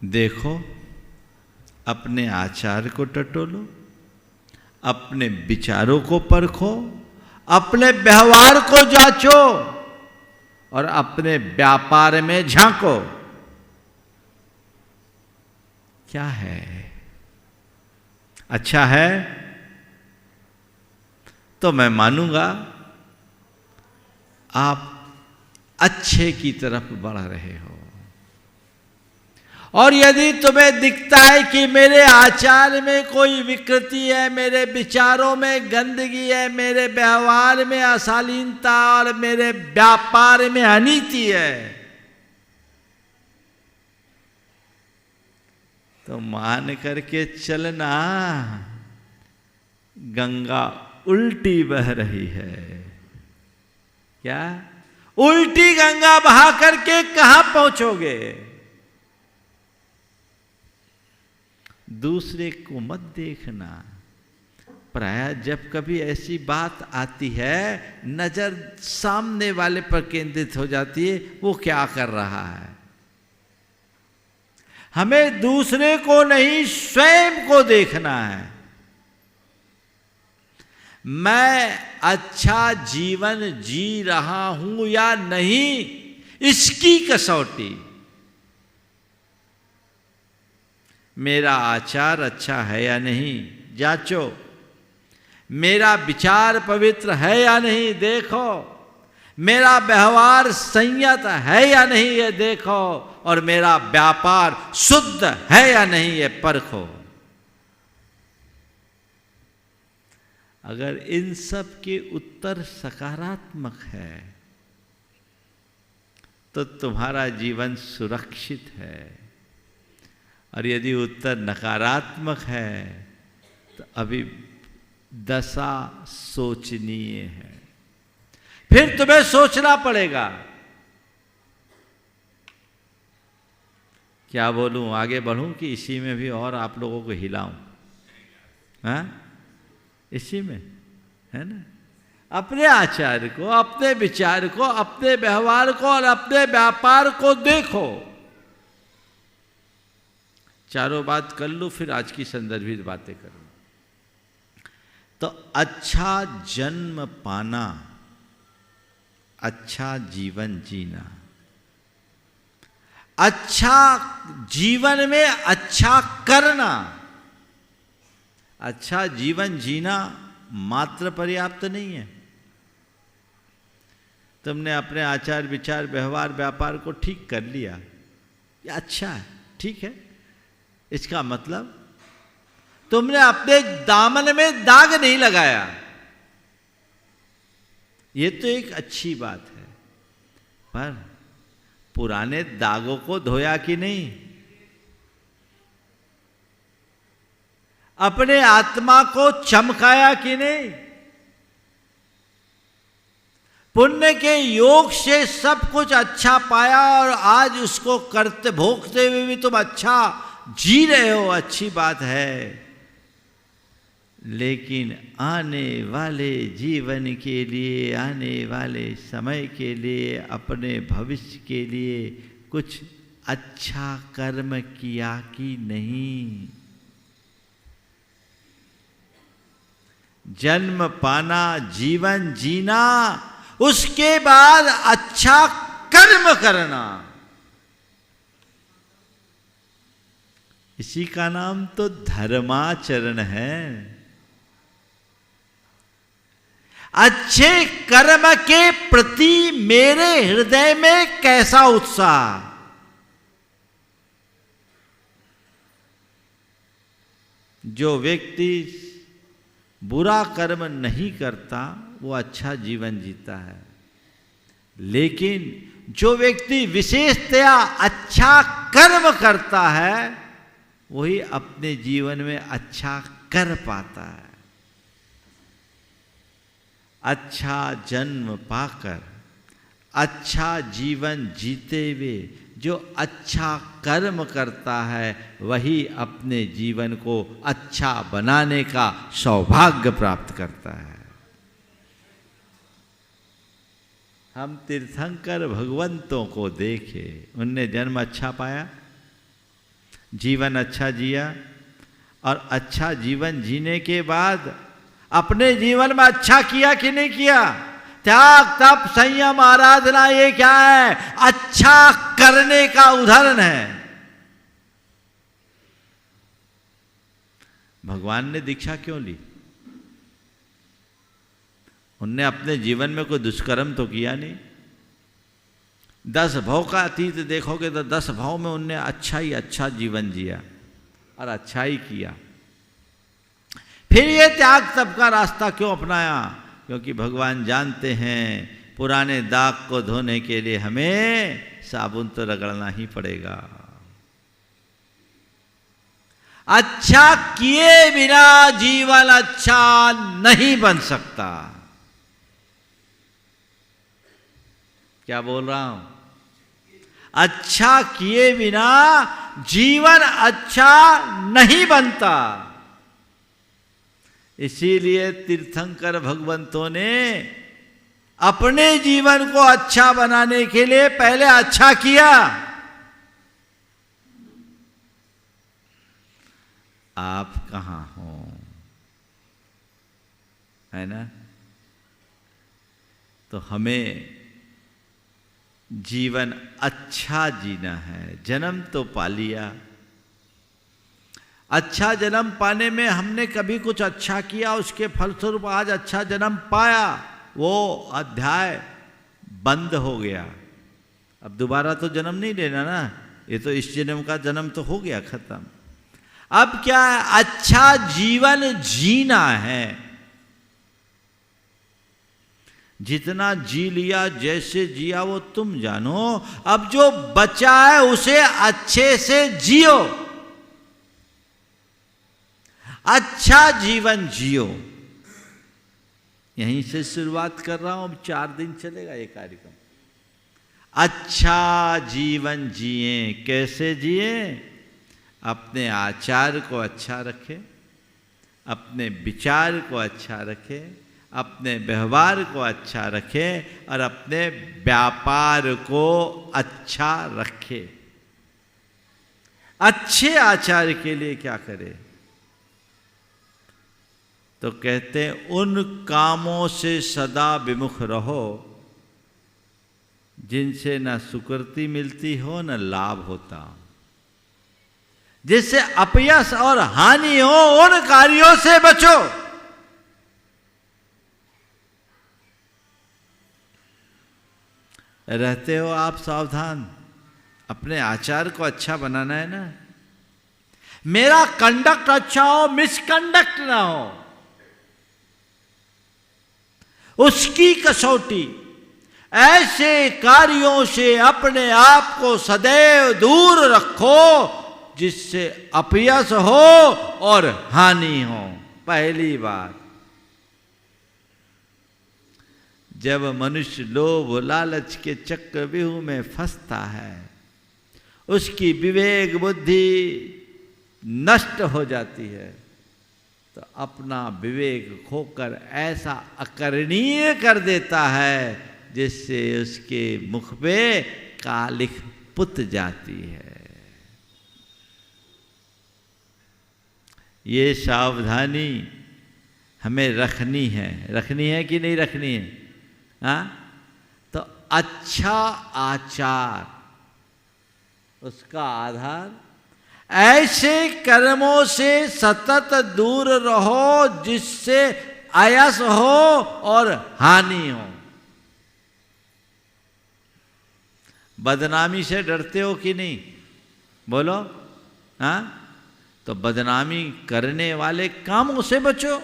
देखो, अपने आचार को टटोलो, अपने विचारों को परखो, अपने व्यवहार को जांचो और अपने व्यापार में झांको। क्या है? अच्छा है तो मैं मानूंगा आप अच्छे की तरफ बढ़ रहे हो। और यदि तुम्हें दिखता है कि मेरे आचार में कोई विकृति है, मेरे विचारों में गंदगी है, मेरे व्यवहार में अशालीनता और मेरे व्यापार में अनीति है, तो मान करके चलना गंगा उल्टी बह रही है। क्या? उल्टी गंगा बहा करके कहां पहुंचोगे? दूसरे को मत देखना। प्राय जब कभी ऐसी बात आती है, नजर सामने वाले पर केंद्रित हो जाती है, वो क्या कर रहा है। हमें दूसरे को नहीं, स्वयं को देखना है। मैं अच्छा जीवन जी रहा हूं या नहीं, इसकी कसौटी। मेरा आचार अच्छा है या नहीं, जांचो। मेरा विचार पवित्र है या नहीं, देखो। मेरा व्यवहार संयत है या नहीं, ये देखो। और मेरा व्यापार शुद्ध है या नहीं, ये परखो। अगर इन सब के उत्तर सकारात्मक है तो तुम्हारा जीवन सुरक्षित है, और यदि उत्तर नकारात्मक है तो अभी दशा सोचनीय है, फिर तुम्हें सोचना पड़ेगा। क्या बोलूं, आगे बढ़ूं कि इसी में भी और आप लोगों को हिलाऊं? हाँ, इसी में है ना। अपने आचार को, अपने विचार को, अपने व्यवहार को और अपने व्यापार को देखो। चारों बात कर लूं, फिर आज की संदर्भित बातें करूं। तो अच्छा जन्म पाना, अच्छा जीवन जीना, अच्छा जीवन में अच्छा करना, अच्छा जीवन जीना मात्र पर्याप्त नहीं है। तुमने अपने आचार विचार व्यवहार व्यापार को ठीक कर लिया, ये अच्छा है, ठीक है। इसका मतलब तुमने अपने दामन में दाग नहीं लगाया, ये तो एक अच्छी बात है। पर पुराने दागों को धोया कि नहीं? अपने आत्मा को चमकाया कि नहीं? पुण्य के योग से सब कुछ अच्छा पाया और आज उसको करते भोगते हुए भी तुम अच्छा जी रहे हो, अच्छी बात है। लेकिन आने वाले जीवन के लिए, आने वाले समय के लिए, अपने भविष्य के लिए कुछ अच्छा कर्म किया कि नहीं? जन्म पाना, जीवन जीना, उसके बाद अच्छा कर्म करना, इसी का नाम तो धर्माचरण है। अच्छे कर्म के प्रति मेरे हृदय में कैसा उत्साह, जो व्यक्ति बुरा कर्म नहीं करता वो अच्छा जीवन जीता है, लेकिन जो व्यक्ति विशेषतया अच्छा कर्म करता है वही अपने जीवन में अच्छा कर पाता है। अच्छा जन्म पाकर अच्छा जीवन जीते हुए जो अच्छा कर्म करता है वही अपने जीवन को अच्छा बनाने का सौभाग्य प्राप्त करता है। हम तीर्थंकर भगवंतों को देखे, उनने जन्म अच्छा पाया, जीवन अच्छा जिया, और अच्छा जीवन जीने के बाद अपने जीवन में अच्छा किया कि नहीं किया? त्याग तप संयम आराधना, ये क्या है? अच्छा करने का उदाहरण है। भगवान ने दीक्षा क्यों ली? उनने अपने जीवन में कोई दुष्कर्म तो किया नहीं। 10 भव का अतीत देखोगे तो 10 भव में उनने अच्छा ही अच्छा जीवन जिया और अच्छा ही किया। फिर ये त्याग तप का रास्ता क्यों अपनाया? क्योंकि भगवान जानते हैं पुराने दाग को धोने के लिए हमें साबुन तो रगड़ना ही पड़ेगा। अच्छा किए बिना जीवन अच्छा नहीं बन सकता। क्या बोल रहा हूं? अच्छा किए बिना जीवन अच्छा नहीं बनता। इसीलिए तीर्थंकर भगवंतों ने अपने जीवन को अच्छा बनाने के लिए पहले अच्छा किया। आप कहां हो, है ना? तो हमें जीवन अच्छा जीना है। जन्म तो पा लिया, अच्छा जन्म पाने में हमने कभी कुछ अच्छा किया, उसके फलस्वरूप आज अच्छा जन्म पाया, वो अध्याय बंद हो गया। अब दोबारा तो जन्म नहीं लेना ना, ये तो इस जन्म का जन्म तो हो गया, खत्म। अब क्या है? अच्छा जीवन जीना है। जितना जी लिया, जैसे जिया वो तुम जानो। अब जो बचा है उसे अच्छे से जियो, अच्छा जीवन जियो। यहीं से शुरुआत कर रहा हूं, अब 4 दिन चलेगा ये कार्यक्रम। अच्छा जीवन जिए। कैसे जिए? अपने आचार को अच्छा रखें, अपने विचार को अच्छा रखें, अपने व्यवहार को अच्छा रखें और अपने व्यापार को अच्छा रखें। अच्छे आचार के लिए क्या करें? तो कहते हैं उन कामों से सदा विमुख रहो जिनसे न सुकृति मिलती हो न लाभ होता। जिससे अपयश और हानि हो, उन कार्यों से बचो। रहते हो आप सावधान, अपने आचार को अच्छा बनाना है ना। मेरा कंडक्ट अच्छा हो, मिसकंडक्ट ना हो, उसकी कसौटी। ऐसे कार्यों से अपने आप को सदैव दूर रखो जिससे अपयश हो और हानि हो। पहली बात, जब मनुष्य लोभ लालच के चक्रव्यूह में फंसता है, उसकी विवेक बुद्धि नष्ट हो जाती है, तो अपना विवेक खोकर ऐसा अकरणीय कर देता है जिससे उसके मुख पे कालिख पुत जाती है। ये सावधानी हमें रखनी है कि नहीं रखनी है? हाँ, तो अच्छा आचार उसका आधार। ऐसे कर्मों से सतत दूर रहो जिससे आयस हो और हानि हो। बदनामी से डरते हो कि नहीं? बोलो। हाँ, तो बदनामी करने वाले कामों से बचो।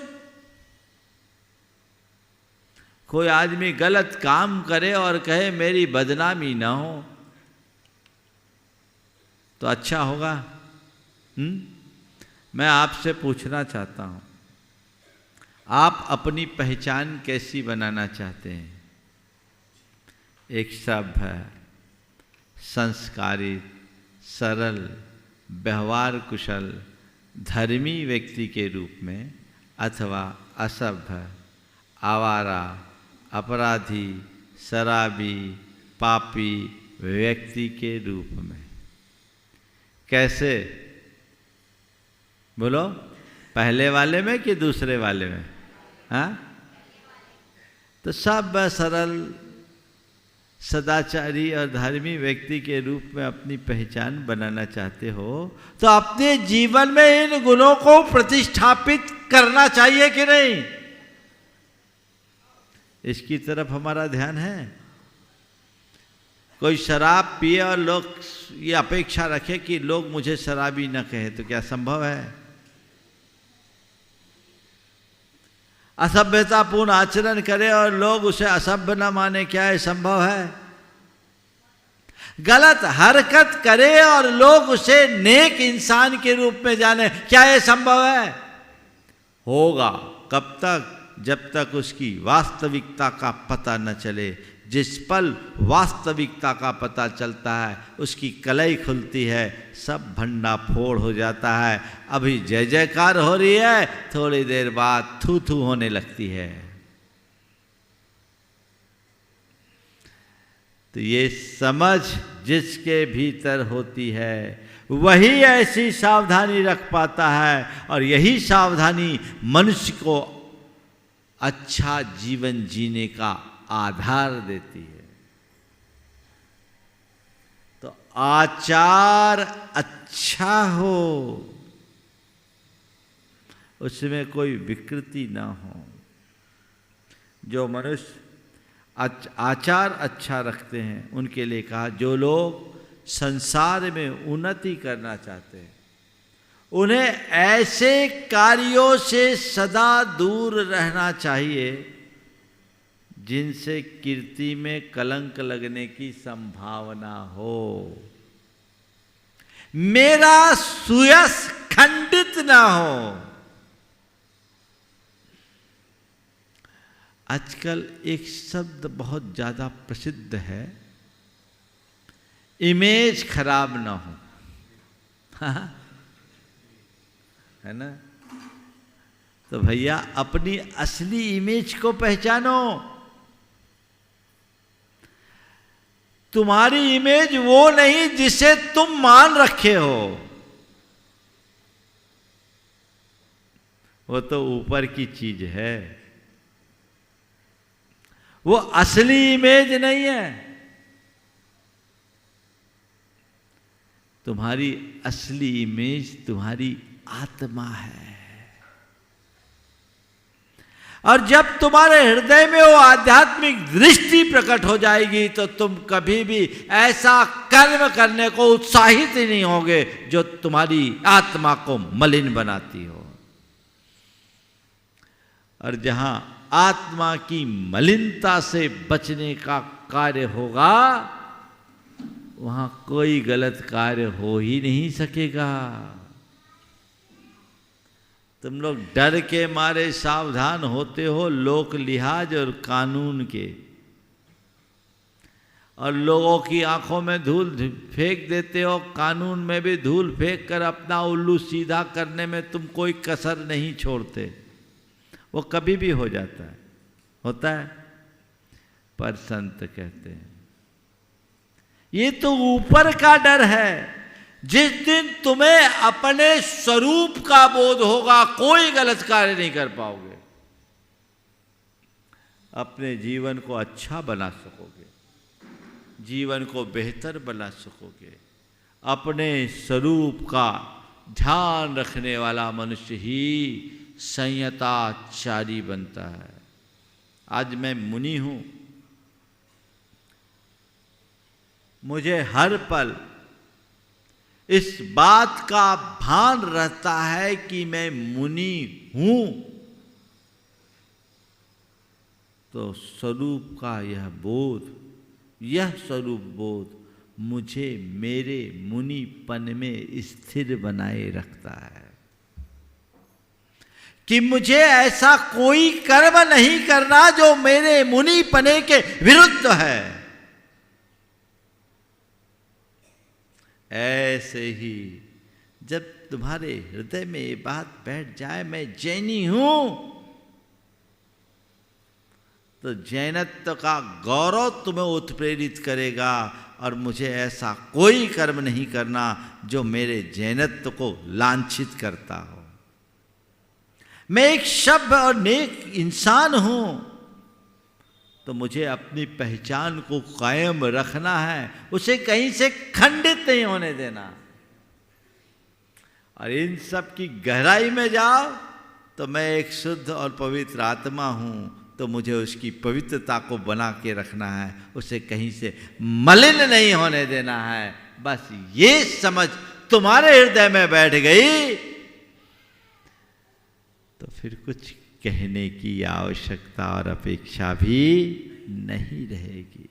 कोई आदमी गलत काम करे और कहे मेरी बदनामी ना हो, तो अच्छा होगा? मैं आपसे पूछना चाहता हूं, आप अपनी पहचान कैसी बनाना चाहते हैं? एक सभ्य, संस्कारित, सरल, व्यवहार कुशल, धर्मी व्यक्ति के रूप में, अथवा असभ्य, आवारा, अपराधी, शराबी, पापी व्यक्ति के रूप में? कैसे? बोलो, पहले वाले में कि दूसरे वाले में? हाँ, तो सभ्य, सरल, सदाचारी और धार्मी व्यक्ति के रूप में अपनी पहचान बनाना चाहते हो, तो अपने जीवन में इन गुणों को प्रतिष्ठापित करना चाहिए कि नहीं? इसकी तरफ हमारा ध्यान है। कोई शराब पिए और लोग ये अपेक्षा रखे कि लोग मुझे शराबी न कहे, तो क्या संभव है? असभ्यतापूर्ण आचरण करे और लोग उसे असभ्य न माने, क्या ये संभव है? गलत हरकत करे और लोग उसे नेक इंसान के रूप में जाने, क्या ये संभव है? होगा। कब तक? जब तक उसकी वास्तविकता का पता न चले। जिस पल वास्तविकता का पता चलता है, उसकी कलई खुलती है, सब भंडा फोड़ हो जाता है। अभी जय जयकार हो रही है, थोड़ी देर बाद थू थू होने लगती है। तो ये समझ जिसके भीतर होती है वही ऐसी सावधानी रख पाता है, और यही सावधानी मनुष्य को अच्छा जीवन जीने का आधार देती है। तो आचार अच्छा हो, उसमें कोई विकृति ना हो। जो मनुष्य आचार अच्छा रखते हैं उनके लिए कहा, जो लोग संसार में उन्नति करना चाहते हैं उन्हें ऐसे कार्यों से सदा दूर रहना चाहिए जिनसे कीर्ति में कलंक लगने की संभावना हो, मेरा सुयश खंडित ना हो। आजकल एक शब्द बहुत ज्यादा प्रसिद्ध है, इमेज खराब ना हो। है ना? तो भैया अपनी असली इमेज को पहचानो। तुम्हारी इमेज वो नहीं जिसे तुम मान रखे हो, वो तो ऊपर की चीज है, वो असली इमेज नहीं है। तुम्हारी असली इमेज तुम्हारी आत्मा है। और जब तुम्हारे हृदय में वो आध्यात्मिक दृष्टि प्रकट हो जाएगी तो तुम कभी भी ऐसा कर्म करने को उत्साहित ही नहीं होगे जो तुम्हारी आत्मा को मलिन बनाती हो। और जहां आत्मा की मलिनता से बचने का कार्य होगा, वहां कोई गलत कार्य हो ही नहीं सकेगा। तुम लोग डर के मारे सावधान होते हो लोक लिहाज और कानून के, और लोगों की आंखों में धूल फेंक देते हो, कानून में भी धूल फेंक कर अपना उल्लू सीधा करने में तुम कोई कसर नहीं छोड़ते। वो कभी भी हो जाता है, होता है, पर संत कहते हैं ये तो ऊपर का डर है। जिस दिन तुम्हें अपने स्वरूप का बोध होगा, कोई गलत कार्य नहीं कर पाओगे, अपने जीवन को अच्छा बना सकोगे, जीवन को बेहतर बना सकोगे। अपने स्वरूप का ध्यान रखने वाला मनुष्य ही संयताचारी बनता है। आज मैं मुनि हूं, मुझे हर पल इस बात का भान रहता है कि मैं मुनि हूं, तो स्वरूप का यह बोध, यह स्वरूप बोध मुझे मेरे मुनिपन में स्थिर बनाए रखता है कि मुझे ऐसा कोई कर्म नहीं करना जो मेरे मुनिपने के विरुद्ध है। ऐसे ही जब तुम्हारे हृदय में ये बात बैठ जाए मैं जैनी हूं, तो जैनत्व का गौरव तुम्हें उत्प्रेरित करेगा और मुझे ऐसा कोई कर्म नहीं करना जो मेरे जैनत्व को लांछित करता हो। मैं एक सभ्य और नेक इंसान हूं, तो मुझे अपनी पहचान को कायम रखना है, उसे कहीं से खंडित नहीं होने देना। और इन सब की गहराई में जाओ तो मैं एक शुद्ध और पवित्र आत्मा हूं, तो मुझे उसकी पवित्रता को बना के रखना है, उसे कहीं से मलिन नहीं होने देना है। बस ये समझ तुम्हारे हृदय में बैठ गई तो फिर कुछ कहने की आवश्यकता और अपेक्षा भी नहीं रहेगी।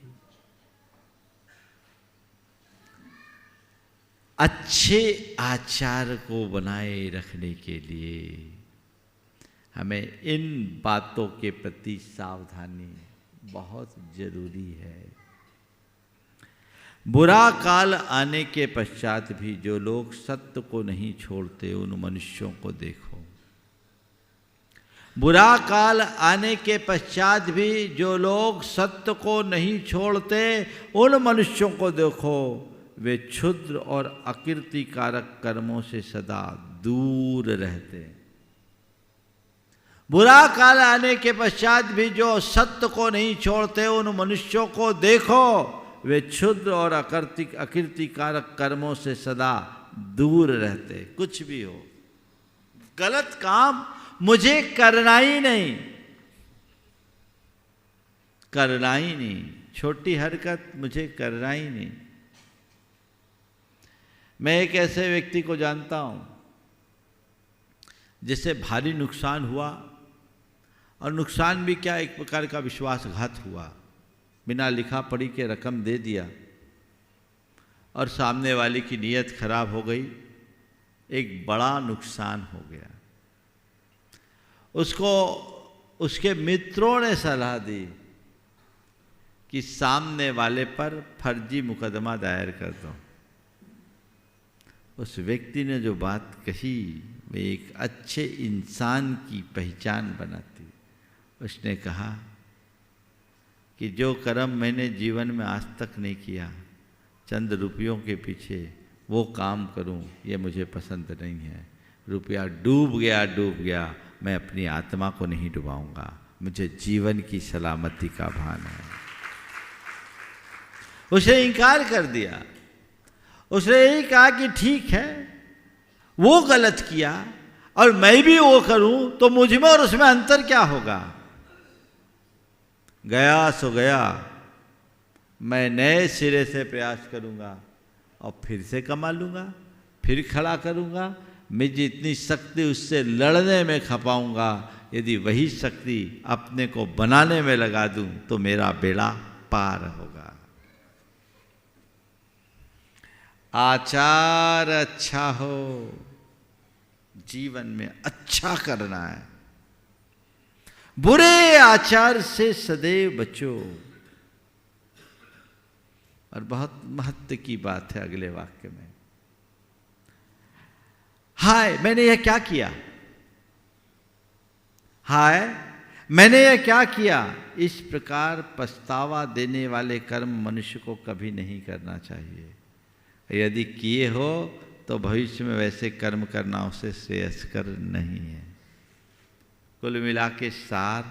अच्छे आचार को बनाए रखने के लिए हमें इन बातों के प्रति सावधानी बहुत जरूरी है। बुरा काल आने के पश्चात भी जो लोग सत्य को नहीं छोड़ते उन मनुष्यों को देखो। बुरा काल आने के पश्चात भी जो लोग सत्य को नहीं छोड़ते उन मनुष्यों को देखो, वे क्षुद्र और अकीर्तिकारक कर्मों से सदा दूर रहते। बुरा काल आने के पश्चात भी जो सत्य को नहीं छोड़ते उन मनुष्यों को देखो, वे क्षुद्र और अकीर्तिकारक कर्मों से सदा दूर रहते। कुछ भी हो, गलत काम मुझे करना ही नहीं, करना ही नहीं, छोटी हरकत मुझे करना ही नहीं। मैं एक ऐसे व्यक्ति को जानता हूं जिसे भारी नुकसान हुआ और नुकसान भी क्या, एक प्रकार का विश्वासघात हुआ। बिना लिखा पढ़ी के रकम दे दिया और सामने वाले की नीयत खराब हो गई, एक बड़ा नुकसान हो गया। उसको उसके मित्रों ने सलाह दी कि सामने वाले पर फर्जी मुकदमा दायर कर दो। उस व्यक्ति ने जो बात कही वे एक अच्छे इंसान की पहचान बनाती। उसने कहा कि जो कर्म मैंने जीवन में आज तक नहीं किया, चंद रुपयों के पीछे वो काम करूं, ये मुझे पसंद नहीं है। रुपया डूब गया, मैं अपनी आत्मा को नहीं डुबाऊंगा, मुझे जीवन की सलामती का भान है। उसने इनकार कर दिया। उसने यही कहा कि ठीक है, वो गलत किया और मैं भी वो करूं तो मुझ में और उसमें अंतर क्या होगा। गया सो गया, मैं नए सिरे से प्रयास करूंगा और फिर से कमा लूंगा, फिर खड़ा करूंगा। मैं जितनी शक्ति उससे लड़ने में खपाऊंगा, यदि वही शक्ति अपने को बनाने में लगा दूं तो मेरा बेड़ा पार होगा। आचार अच्छा हो, जीवन में अच्छा करना है, बुरे आचार से सदैव बचो। और बहुत महत्व की बात है अगले वाक्य में, हाय मैंने यह क्या किया, हाय मैंने यह क्या किया। इस प्रकार पछतावा देने वाले कर्म मनुष्य को कभी नहीं करना चाहिए। यदि किए हो तो भविष्य में वैसे कर्म करना उसे श्रेयस्कर नहीं है। कुल मिला के सार,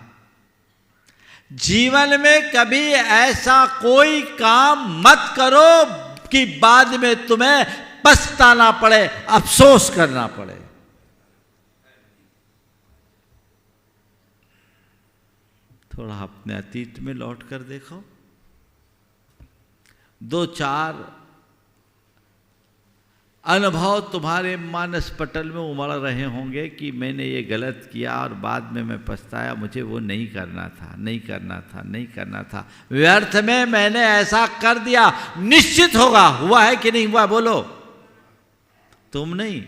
जीवन में कभी ऐसा कोई काम मत करो कि बाद में तुम्हें पछताना पड़े, अफसोस करना पड़े। थोड़ा अपने अतीत में लौट कर देखो। 2-4 अनुभव तुम्हारे मानस पटल में उमड़ रहे होंगे कि मैंने ये गलत किया और बाद में मैं पछताया, मुझे वो नहीं करना था, नहीं करना था, नहीं करना था, व्यर्थ में मैंने ऐसा कर दिया। निश्चित होगा, हुआ है कि नहीं हुआ, बोलो। तुम नहीं,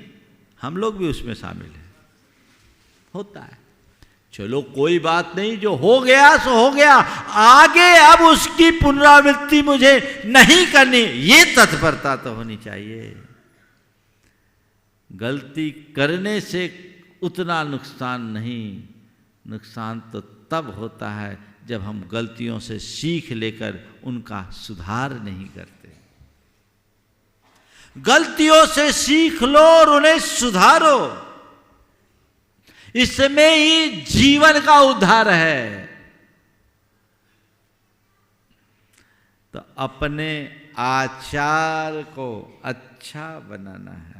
हम लोग भी उसमें शामिल हैं, होता है। चलो कोई बात नहीं, जो हो गया सो हो गया, आगे अब उसकी पुनरावृत्ति मुझे नहीं करनी, ये तत्परता तो होनी चाहिए। गलती करने से उतना नुकसान नहीं, नुकसान तो तब होता है जब हम गलतियों से सीख लेकर उनका सुधार नहीं करते। गलतियों से सीख लो और उन्हें सुधारो, इसमें ही जीवन का उद्धार है। तो अपने आचार को अच्छा बनाना है।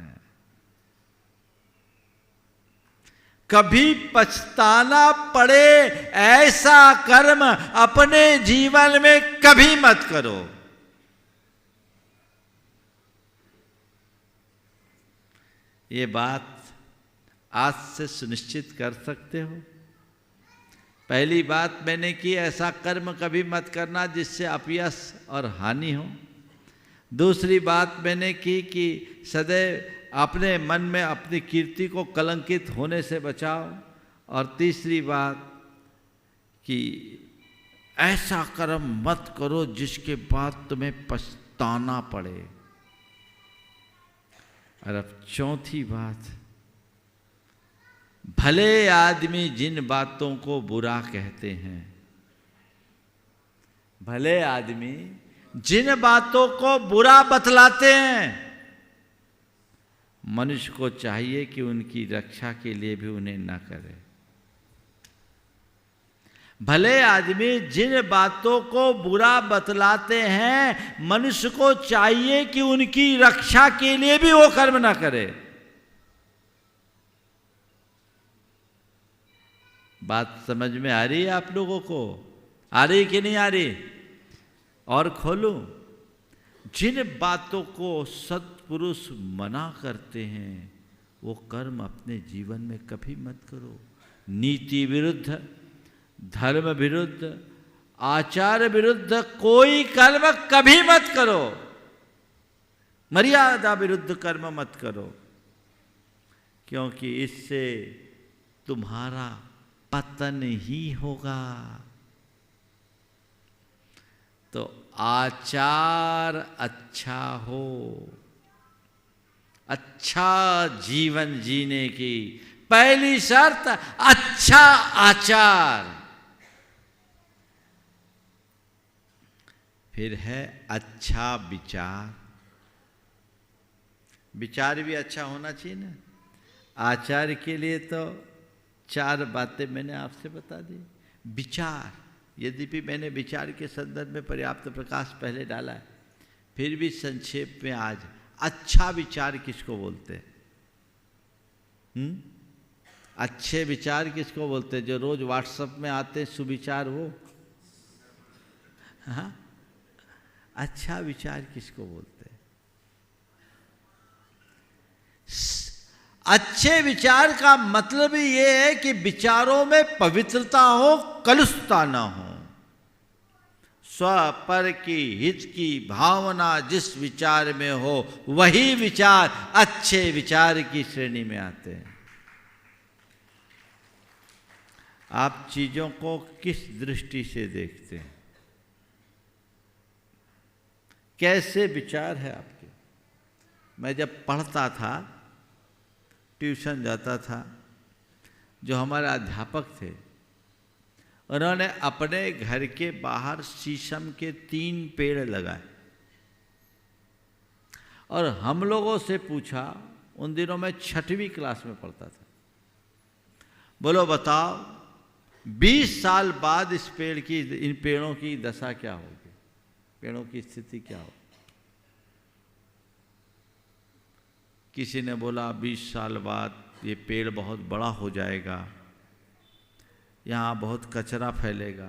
कभी पछताना पड़े ऐसा कर्म अपने जीवन में कभी मत करो। ये बात आज से सुनिश्चित कर सकते हो। पहली बात मैंने की, ऐसा कर्म कभी मत करना जिससे अपयश और हानि हो। दूसरी बात मैंने की कि सदैव अपने मन में अपनी कीर्ति को कलंकित होने से बचाओ। और तीसरी बात कि ऐसा कर्म मत करो जिसके बाद तुम्हें पछताना पड़े। और अब चौथी बात, भले आदमी जिन बातों को बुरा कहते हैं, भले आदमी जिन बातों को बुरा बतलाते हैं, मनुष्य को चाहिए कि उनकी रक्षा के लिए भी उन्हें न करे। भले आदमी जिन बातों को बुरा बतलाते हैं, मनुष्य को चाहिए कि उनकी रक्षा के लिए भी वो कर्म ना करे। बात समझ में आ रही है आप लोगों को? आ रही कि नहीं आ रही? और खोलूं, जिन बातों को सत्पुरुष मना करते हैं वो कर्म अपने जीवन में कभी मत करो। नीति विरुद्ध, धर्म विरुद्ध, आचार विरुद्ध कोई कर्म कभी मत करो, मर्यादा विरुद्ध कर्म मत करो, क्योंकि इससे तुम्हारा पतन ही होगा। तो आचार अच्छा हो, अच्छा जीवन जीने की पहली शर्त अच्छा आचार, फिर है अच्छा विचार। विचार भी अच्छा होना चाहिए ना। आचार के लिए तो 4 बातें मैंने आपसे बता दी। विचार, यद्यपि मैंने विचार के संदर्भ में पर्याप्त प्रकाश पहले डाला है, फिर भी संक्षेप में आज अच्छा विचार किसको बोलते हैं? अच्छे विचार किसको बोलते हैं? जो रोज व्हाट्सएप में आते हैं सुविचार, वो? हाँ, अच्छा विचार किसको बोलते हैं? अच्छे विचार का मतलब ही ये है कि विचारों में पवित्रता हो, कलुषता ना हो। स्व पर की हित की भावना जिस विचार में हो, वही विचार अच्छे विचार की श्रेणी में आते हैं। आप चीजों को किस दृष्टि से देखते हैं? कैसे विचार है आपके? मैं जब पढ़ता था, ट्यूशन जाता था, जो हमारे अध्यापक थे, उन्होंने अपने घर के बाहर शीशम के 3 पेड़ लगाए और हम लोगों से पूछा, उन दिनों में 6वीं क्लास में पढ़ता था, बोलो बताओ 20 साल बाद इस पेड़ की, इन पेड़ों की दशा क्या होगी, पेड़ों की स्थिति क्या होगी? किसी ने बोला 20 साल बाद ये पेड़ बहुत बड़ा हो जाएगा, यहाँ बहुत कचरा फैलेगा।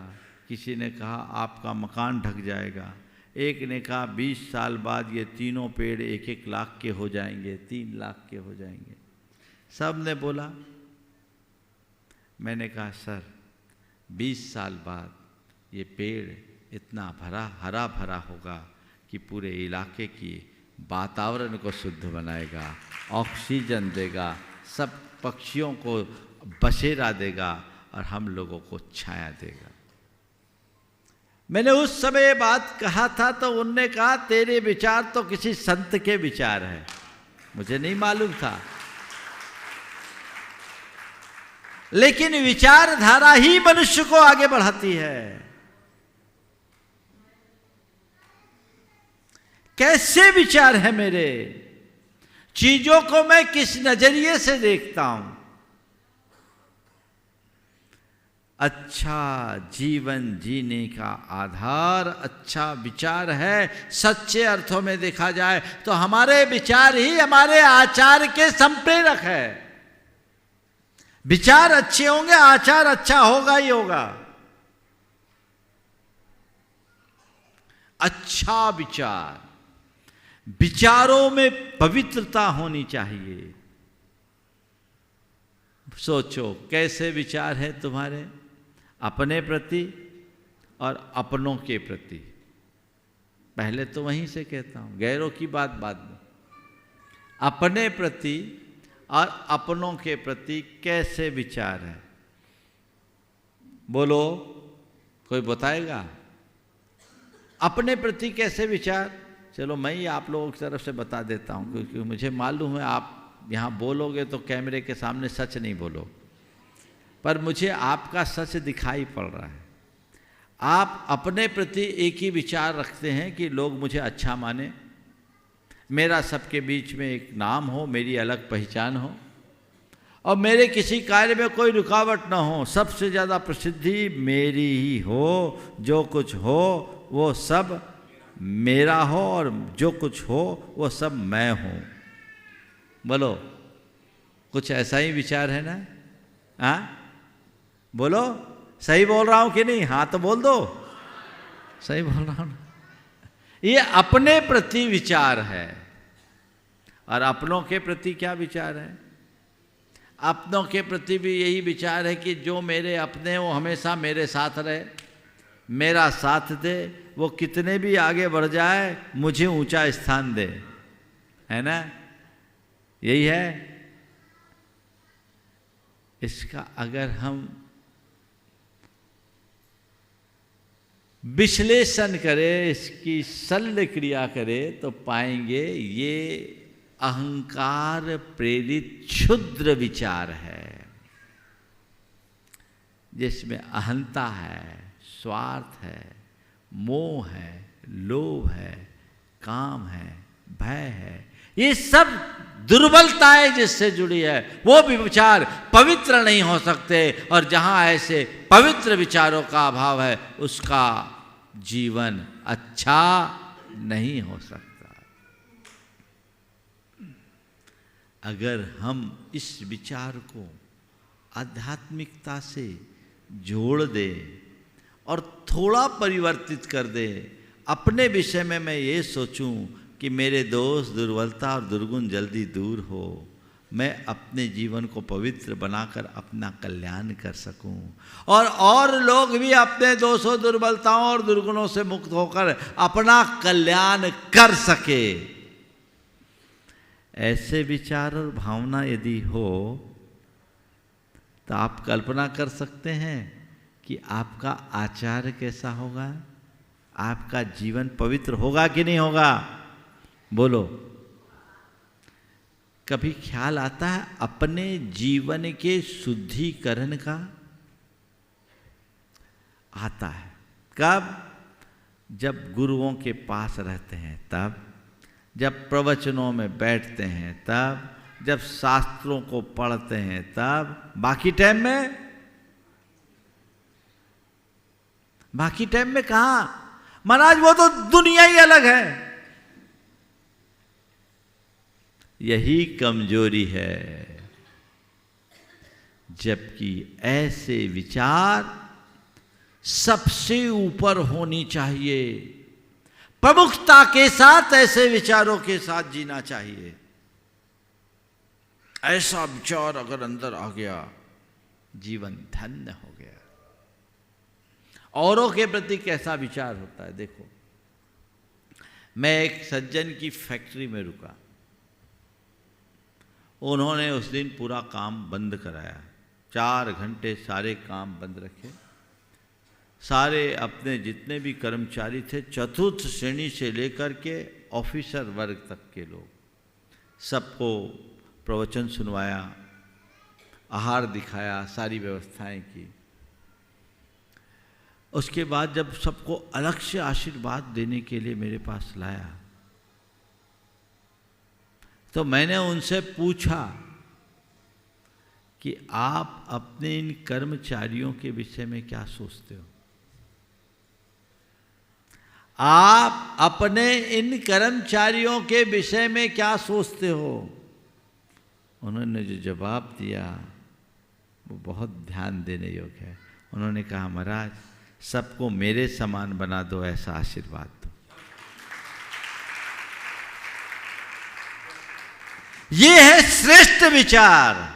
किसी ने कहा आपका मकान ढक जाएगा। एक ने कहा 20 साल बाद ये तीनों पेड़ 1-1 लाख के हो जाएंगे, 3 लाख के हो जाएंगे। सब ने बोला। मैंने कहा सर 20 साल बाद ये पेड़ इतना हरा भरा होगा कि पूरे इलाके की वातावरण को शुद्ध बनाएगा, ऑक्सीजन देगा, सब पक्षियों को बसेरा देगा और हम लोगों को छाया देगा। मैंने उस समय बात कहा था तो उनने कहा तेरे विचार तो किसी संत के विचार हैं। मुझे नहीं मालूम था, लेकिन विचारधारा ही मनुष्य को आगे बढ़ाती है। कैसे विचार है मेरे, चीजों को मैं किस नजरिए से देखता हूं। अच्छा जीवन जीने का आधार अच्छा विचार है। सच्चे अर्थों में देखा जाए तो हमारे विचार ही हमारे आचार के संप्रेरक है। विचार अच्छे होंगे, आचार अच्छा होगा ही होगा। अच्छा विचार, विचारों में पवित्रता होनी चाहिए। सोचो कैसे विचार है तुम्हारे अपने प्रति और अपनों के प्रति। पहले तो वहीं से कहता हूं, गैरों की बात बाद में। अपने प्रति और अपनों के प्रति कैसे विचार है, बोलो कोई बताएगा? अपने प्रति कैसे विचार? चलो मैं ही आप लोगों की तरफ से बता देता हूं, क्योंकि मुझे मालूम है आप यहाँ बोलोगे तो कैमरे के सामने सच नहीं बोलो, पर मुझे आपका सच दिखाई पड़ रहा है। आप अपने प्रति एक ही विचार रखते हैं कि लोग मुझे अच्छा माने, मेरा सबके बीच में एक नाम हो, मेरी अलग पहचान हो और मेरे किसी कार्य में कोई रुकावट ना हो। सबसे ज़्यादा प्रसिद्धि मेरी ही हो, जो कुछ हो वो सब मेरा हो और जो कुछ हो वो सब मैं हूँ। बोलो कुछ ऐसा ही विचार है ना? हाँ बोलो, सही बोल रहा हूँ कि नहीं? हाँ तो बोल दो, सही बोल रहा हूँ। ये अपने प्रति विचार है। और अपनों के प्रति क्या विचार है? अपनों के प्रति भी यही विचार है कि जो मेरे अपने वो हमेशा मेरे साथ रहे, मेरा साथ दे, वो कितने भी आगे बढ़ जाए मुझे ऊंचा स्थान दे, है ना? यही है। इसका अगर हम विश्लेषण करें, इसकी शल्य क्रिया करें, तो पाएंगे ये अहंकार प्रेरित क्षुद्र विचार है, जिसमें अहंता है, स्वार्थ है, मोह है, लोभ है, काम है, भय है, ये सब दुर्बलताएं जिससे जुड़ी है, वो भी विचार पवित्र नहीं हो सकते। और जहां ऐसे पवित्र विचारों का अभाव है, उसका जीवन अच्छा नहीं हो सकता। अगर हम इस विचार को आध्यात्मिकता से जोड़ दें और थोड़ा परिवर्तित कर दें, अपने विषय में मैं ये सोचूं कि मेरे दोष, दुर्बलता और दुर्गुण जल्दी दूर हो, मैं अपने जीवन को पवित्र बनाकर अपना कल्याण कर सकूं, और लोग भी अपने दोषों, दुर्बलताओं और दुर्गुणों से मुक्त होकर अपना कल्याण कर सके। ऐसे विचार और भावना यदि हो तो आप कल्पना कर सकते हैं कि आपका आचार कैसा होगा, आपका जीवन पवित्र होगा कि नहीं होगा? बोलो। कभी ख्याल आता है अपने जीवन के शुद्धिकरण का? आता है। कब? जब गुरुओं के पास रहते हैं तब, जब प्रवचनों में बैठते हैं तब, जब शास्त्रों को पढ़ते हैं तब। बाकी टाइम में? बाकी टाइम में कहां? महाराज वो तो दुनिया ही अलग है। यही कमजोरी है। जबकि ऐसे विचार सबसे ऊपर होनी चाहिए। प्रमुखता के साथ ऐसे विचारों के साथ जीना चाहिए। ऐसा विचार अगर अंदर आ गया, जीवन धन्य हो गया। औरों के प्रति कैसा विचार होता है देखो। मैं एक सज्जन की फैक्ट्री में रुका। उन्होंने उस दिन पूरा काम बंद कराया, 4 घंटे सारे काम बंद रखे। सारे अपने जितने भी कर्मचारी थे, चतुर्थ श्रेणी से लेकर के ऑफिसर वर्ग तक के लोग, सबको प्रवचन सुनवाया, आहार दिखाया, सारी व्यवस्थाएं की। उसके बाद जब सबको अलग से आशीर्वाद देने के लिए मेरे पास लाया, तो मैंने उनसे पूछा कि आप अपने इन कर्मचारियों के विषय में क्या सोचते हो? आप अपने इन कर्मचारियों के विषय में क्या सोचते हो? उन्होंने जो जवाब दिया वो बहुत ध्यान देने योग्य है। उन्होंने कहा, महाराज सबको मेरे समान बना दो, ऐसा आशीर्वाद दो। ये है श्रेष्ठ विचार।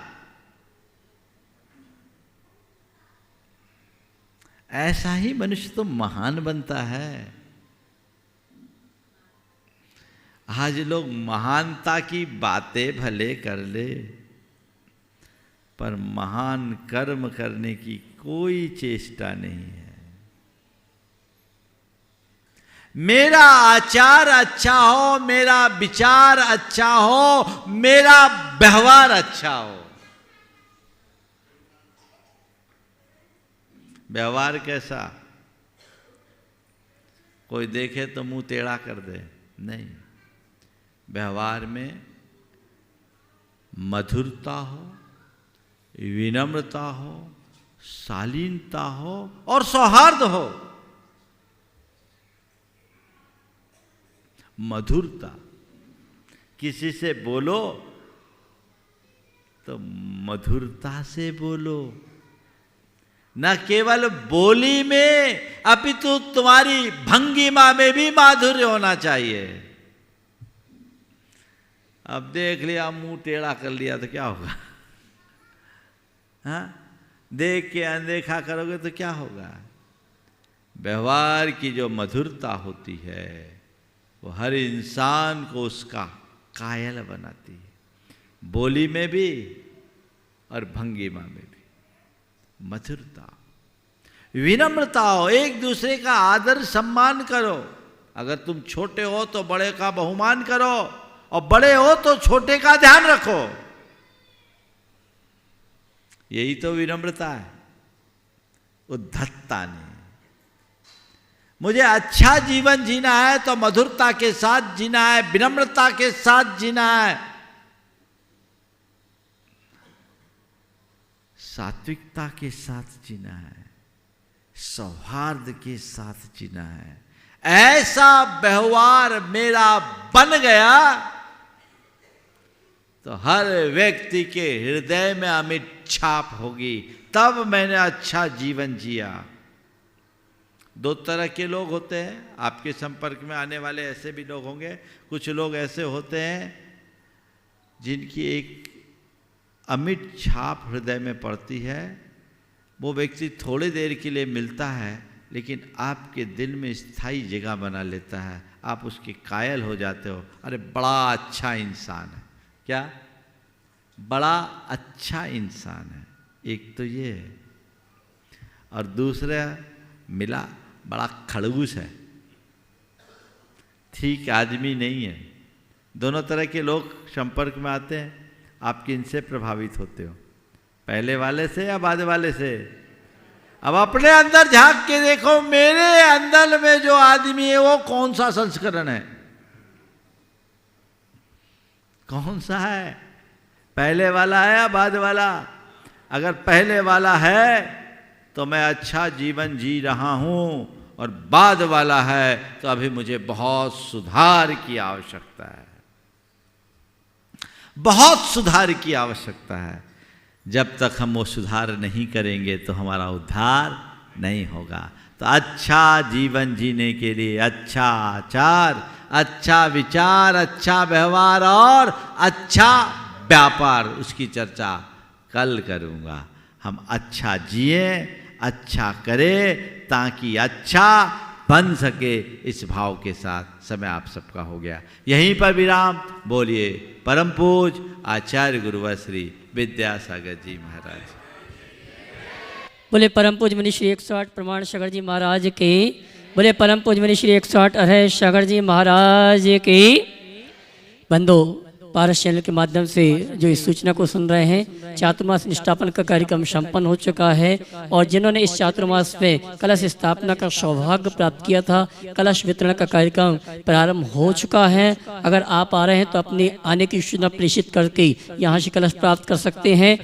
ऐसा ही मनुष्य तो महान बनता है। आज लोग महानता की बातें भले कर ले, पर महान कर्म करने की कोई चेष्टा नहीं है। मेरा आचार अच्छा हो, मेरा विचार अच्छा हो, मेरा व्यवहार अच्छा हो। व्यवहार कैसा? कोई देखे तो मुंह टेढ़ा कर दे? नहीं। व्यवहार में मधुरता हो, विनम्रता हो, शालीनता हो और सौहार्द हो। मधुरता, किसी से बोलो तो मधुरता से बोलो, न केवल बोली में अपितु तुम्हारी भंगिमा में भी माधुर्य होना चाहिए। अब देख लिया मुंह टेढ़ा कर लिया तो क्या होगा? हाँ, देख के अनदेखा करोगे तो क्या होगा। व्यवहार की जो मधुरता होती है वो हर इंसान को उसका कायल बनाती है, बोली में भी और भंगिमा में भी। मधुरता, विनम्रता हो, एक दूसरे का आदर सम्मान करो। अगर तुम छोटे हो तो बड़े का बहुमान करो, और बड़े हो तो छोटे का ध्यान रखो। यही तो विनम्रता है। उद्धतता नहीं। मुझे अच्छा जीवन जीना है तो मधुरता के साथ जीना है, विनम्रता के साथ जीना है, सात्विकता के साथ जीना है, सौहार्द के साथ जीना है। ऐसा व्यवहार मेरा बन गया तो हर व्यक्ति के हृदय में अमिट छाप होगी। तब मैंने अच्छा जीवन जिया। दो तरह के लोग होते हैं, आपके संपर्क में आने वाले ऐसे भी लोग होंगे। कुछ लोग ऐसे होते हैं जिनकी एक अमिट छाप हृदय में पड़ती है। वो व्यक्ति थोड़ी देर के लिए मिलता है लेकिन आपके दिल में स्थायी जगह बना लेता है। आप उसके कायल हो जाते हो, अरे बड़ा अच्छा इंसान है। क्या बड़ा अच्छा इंसान है। एक तो ये है, और दूसरा मिला बड़ा खड़ूस है, ठीक आदमी नहीं है। दोनों तरह के लोग संपर्क में आते हैं। आप किन से प्रभावित होते हो, पहले वाले से या बाद वाले से? अब अपने अंदर झांक के देखो, मेरे अंदर में जो आदमी है वो कौन सा संस्करण है, कौन सा है, पहले वाला है या बाद वाला? अगर पहले वाला है तो मैं अच्छा जीवन जी रहा हूं, और बाद वाला है तो अभी मुझे बहुत सुधार की आवश्यकता है, बहुत सुधार की आवश्यकता है। जब तक हम वो सुधार नहीं करेंगे तो हमारा उद्धार नहीं होगा। तो अच्छा जीवन जीने के लिए अच्छा आचार, अच्छा विचार, अच्छा व्यवहार और अच्छा व्यापार, उसकी चर्चा कल करूँगा। हम अच्छा जिए, अच्छा करें ताकि अच्छा बन सके, इस भाव के साथ समय आप सबका हो गया। यहीं पर विराम। बोलिए परम पूज आचार्य गुरुवर श्री विद्यासागर जी महाराज। बोले परम पूज मुनि श्री 108 प्रमाण सागर जी महाराज की। बोले परम पूज मुनि श्री 108 अरह सागर जी महाराज की। बंधो, पारस चैनल के माध्यम से जो इस सूचना को सुन रहे हैं, चातुर्मास निष्ठापन का कार्यक्रम संपन्न हो चुका है। और जिन्होंने इस चातुर्मास में कलश स्थापना का सौभाग्य प्राप्त किया था, कलश वितरण का कार्यक्रम प्रारंभ हो चुका है। अगर आप आ रहे हैं तो अपनी आने की सूचना प्रेषित करके यहाँ से कलश प्राप्त कर सकते हैं।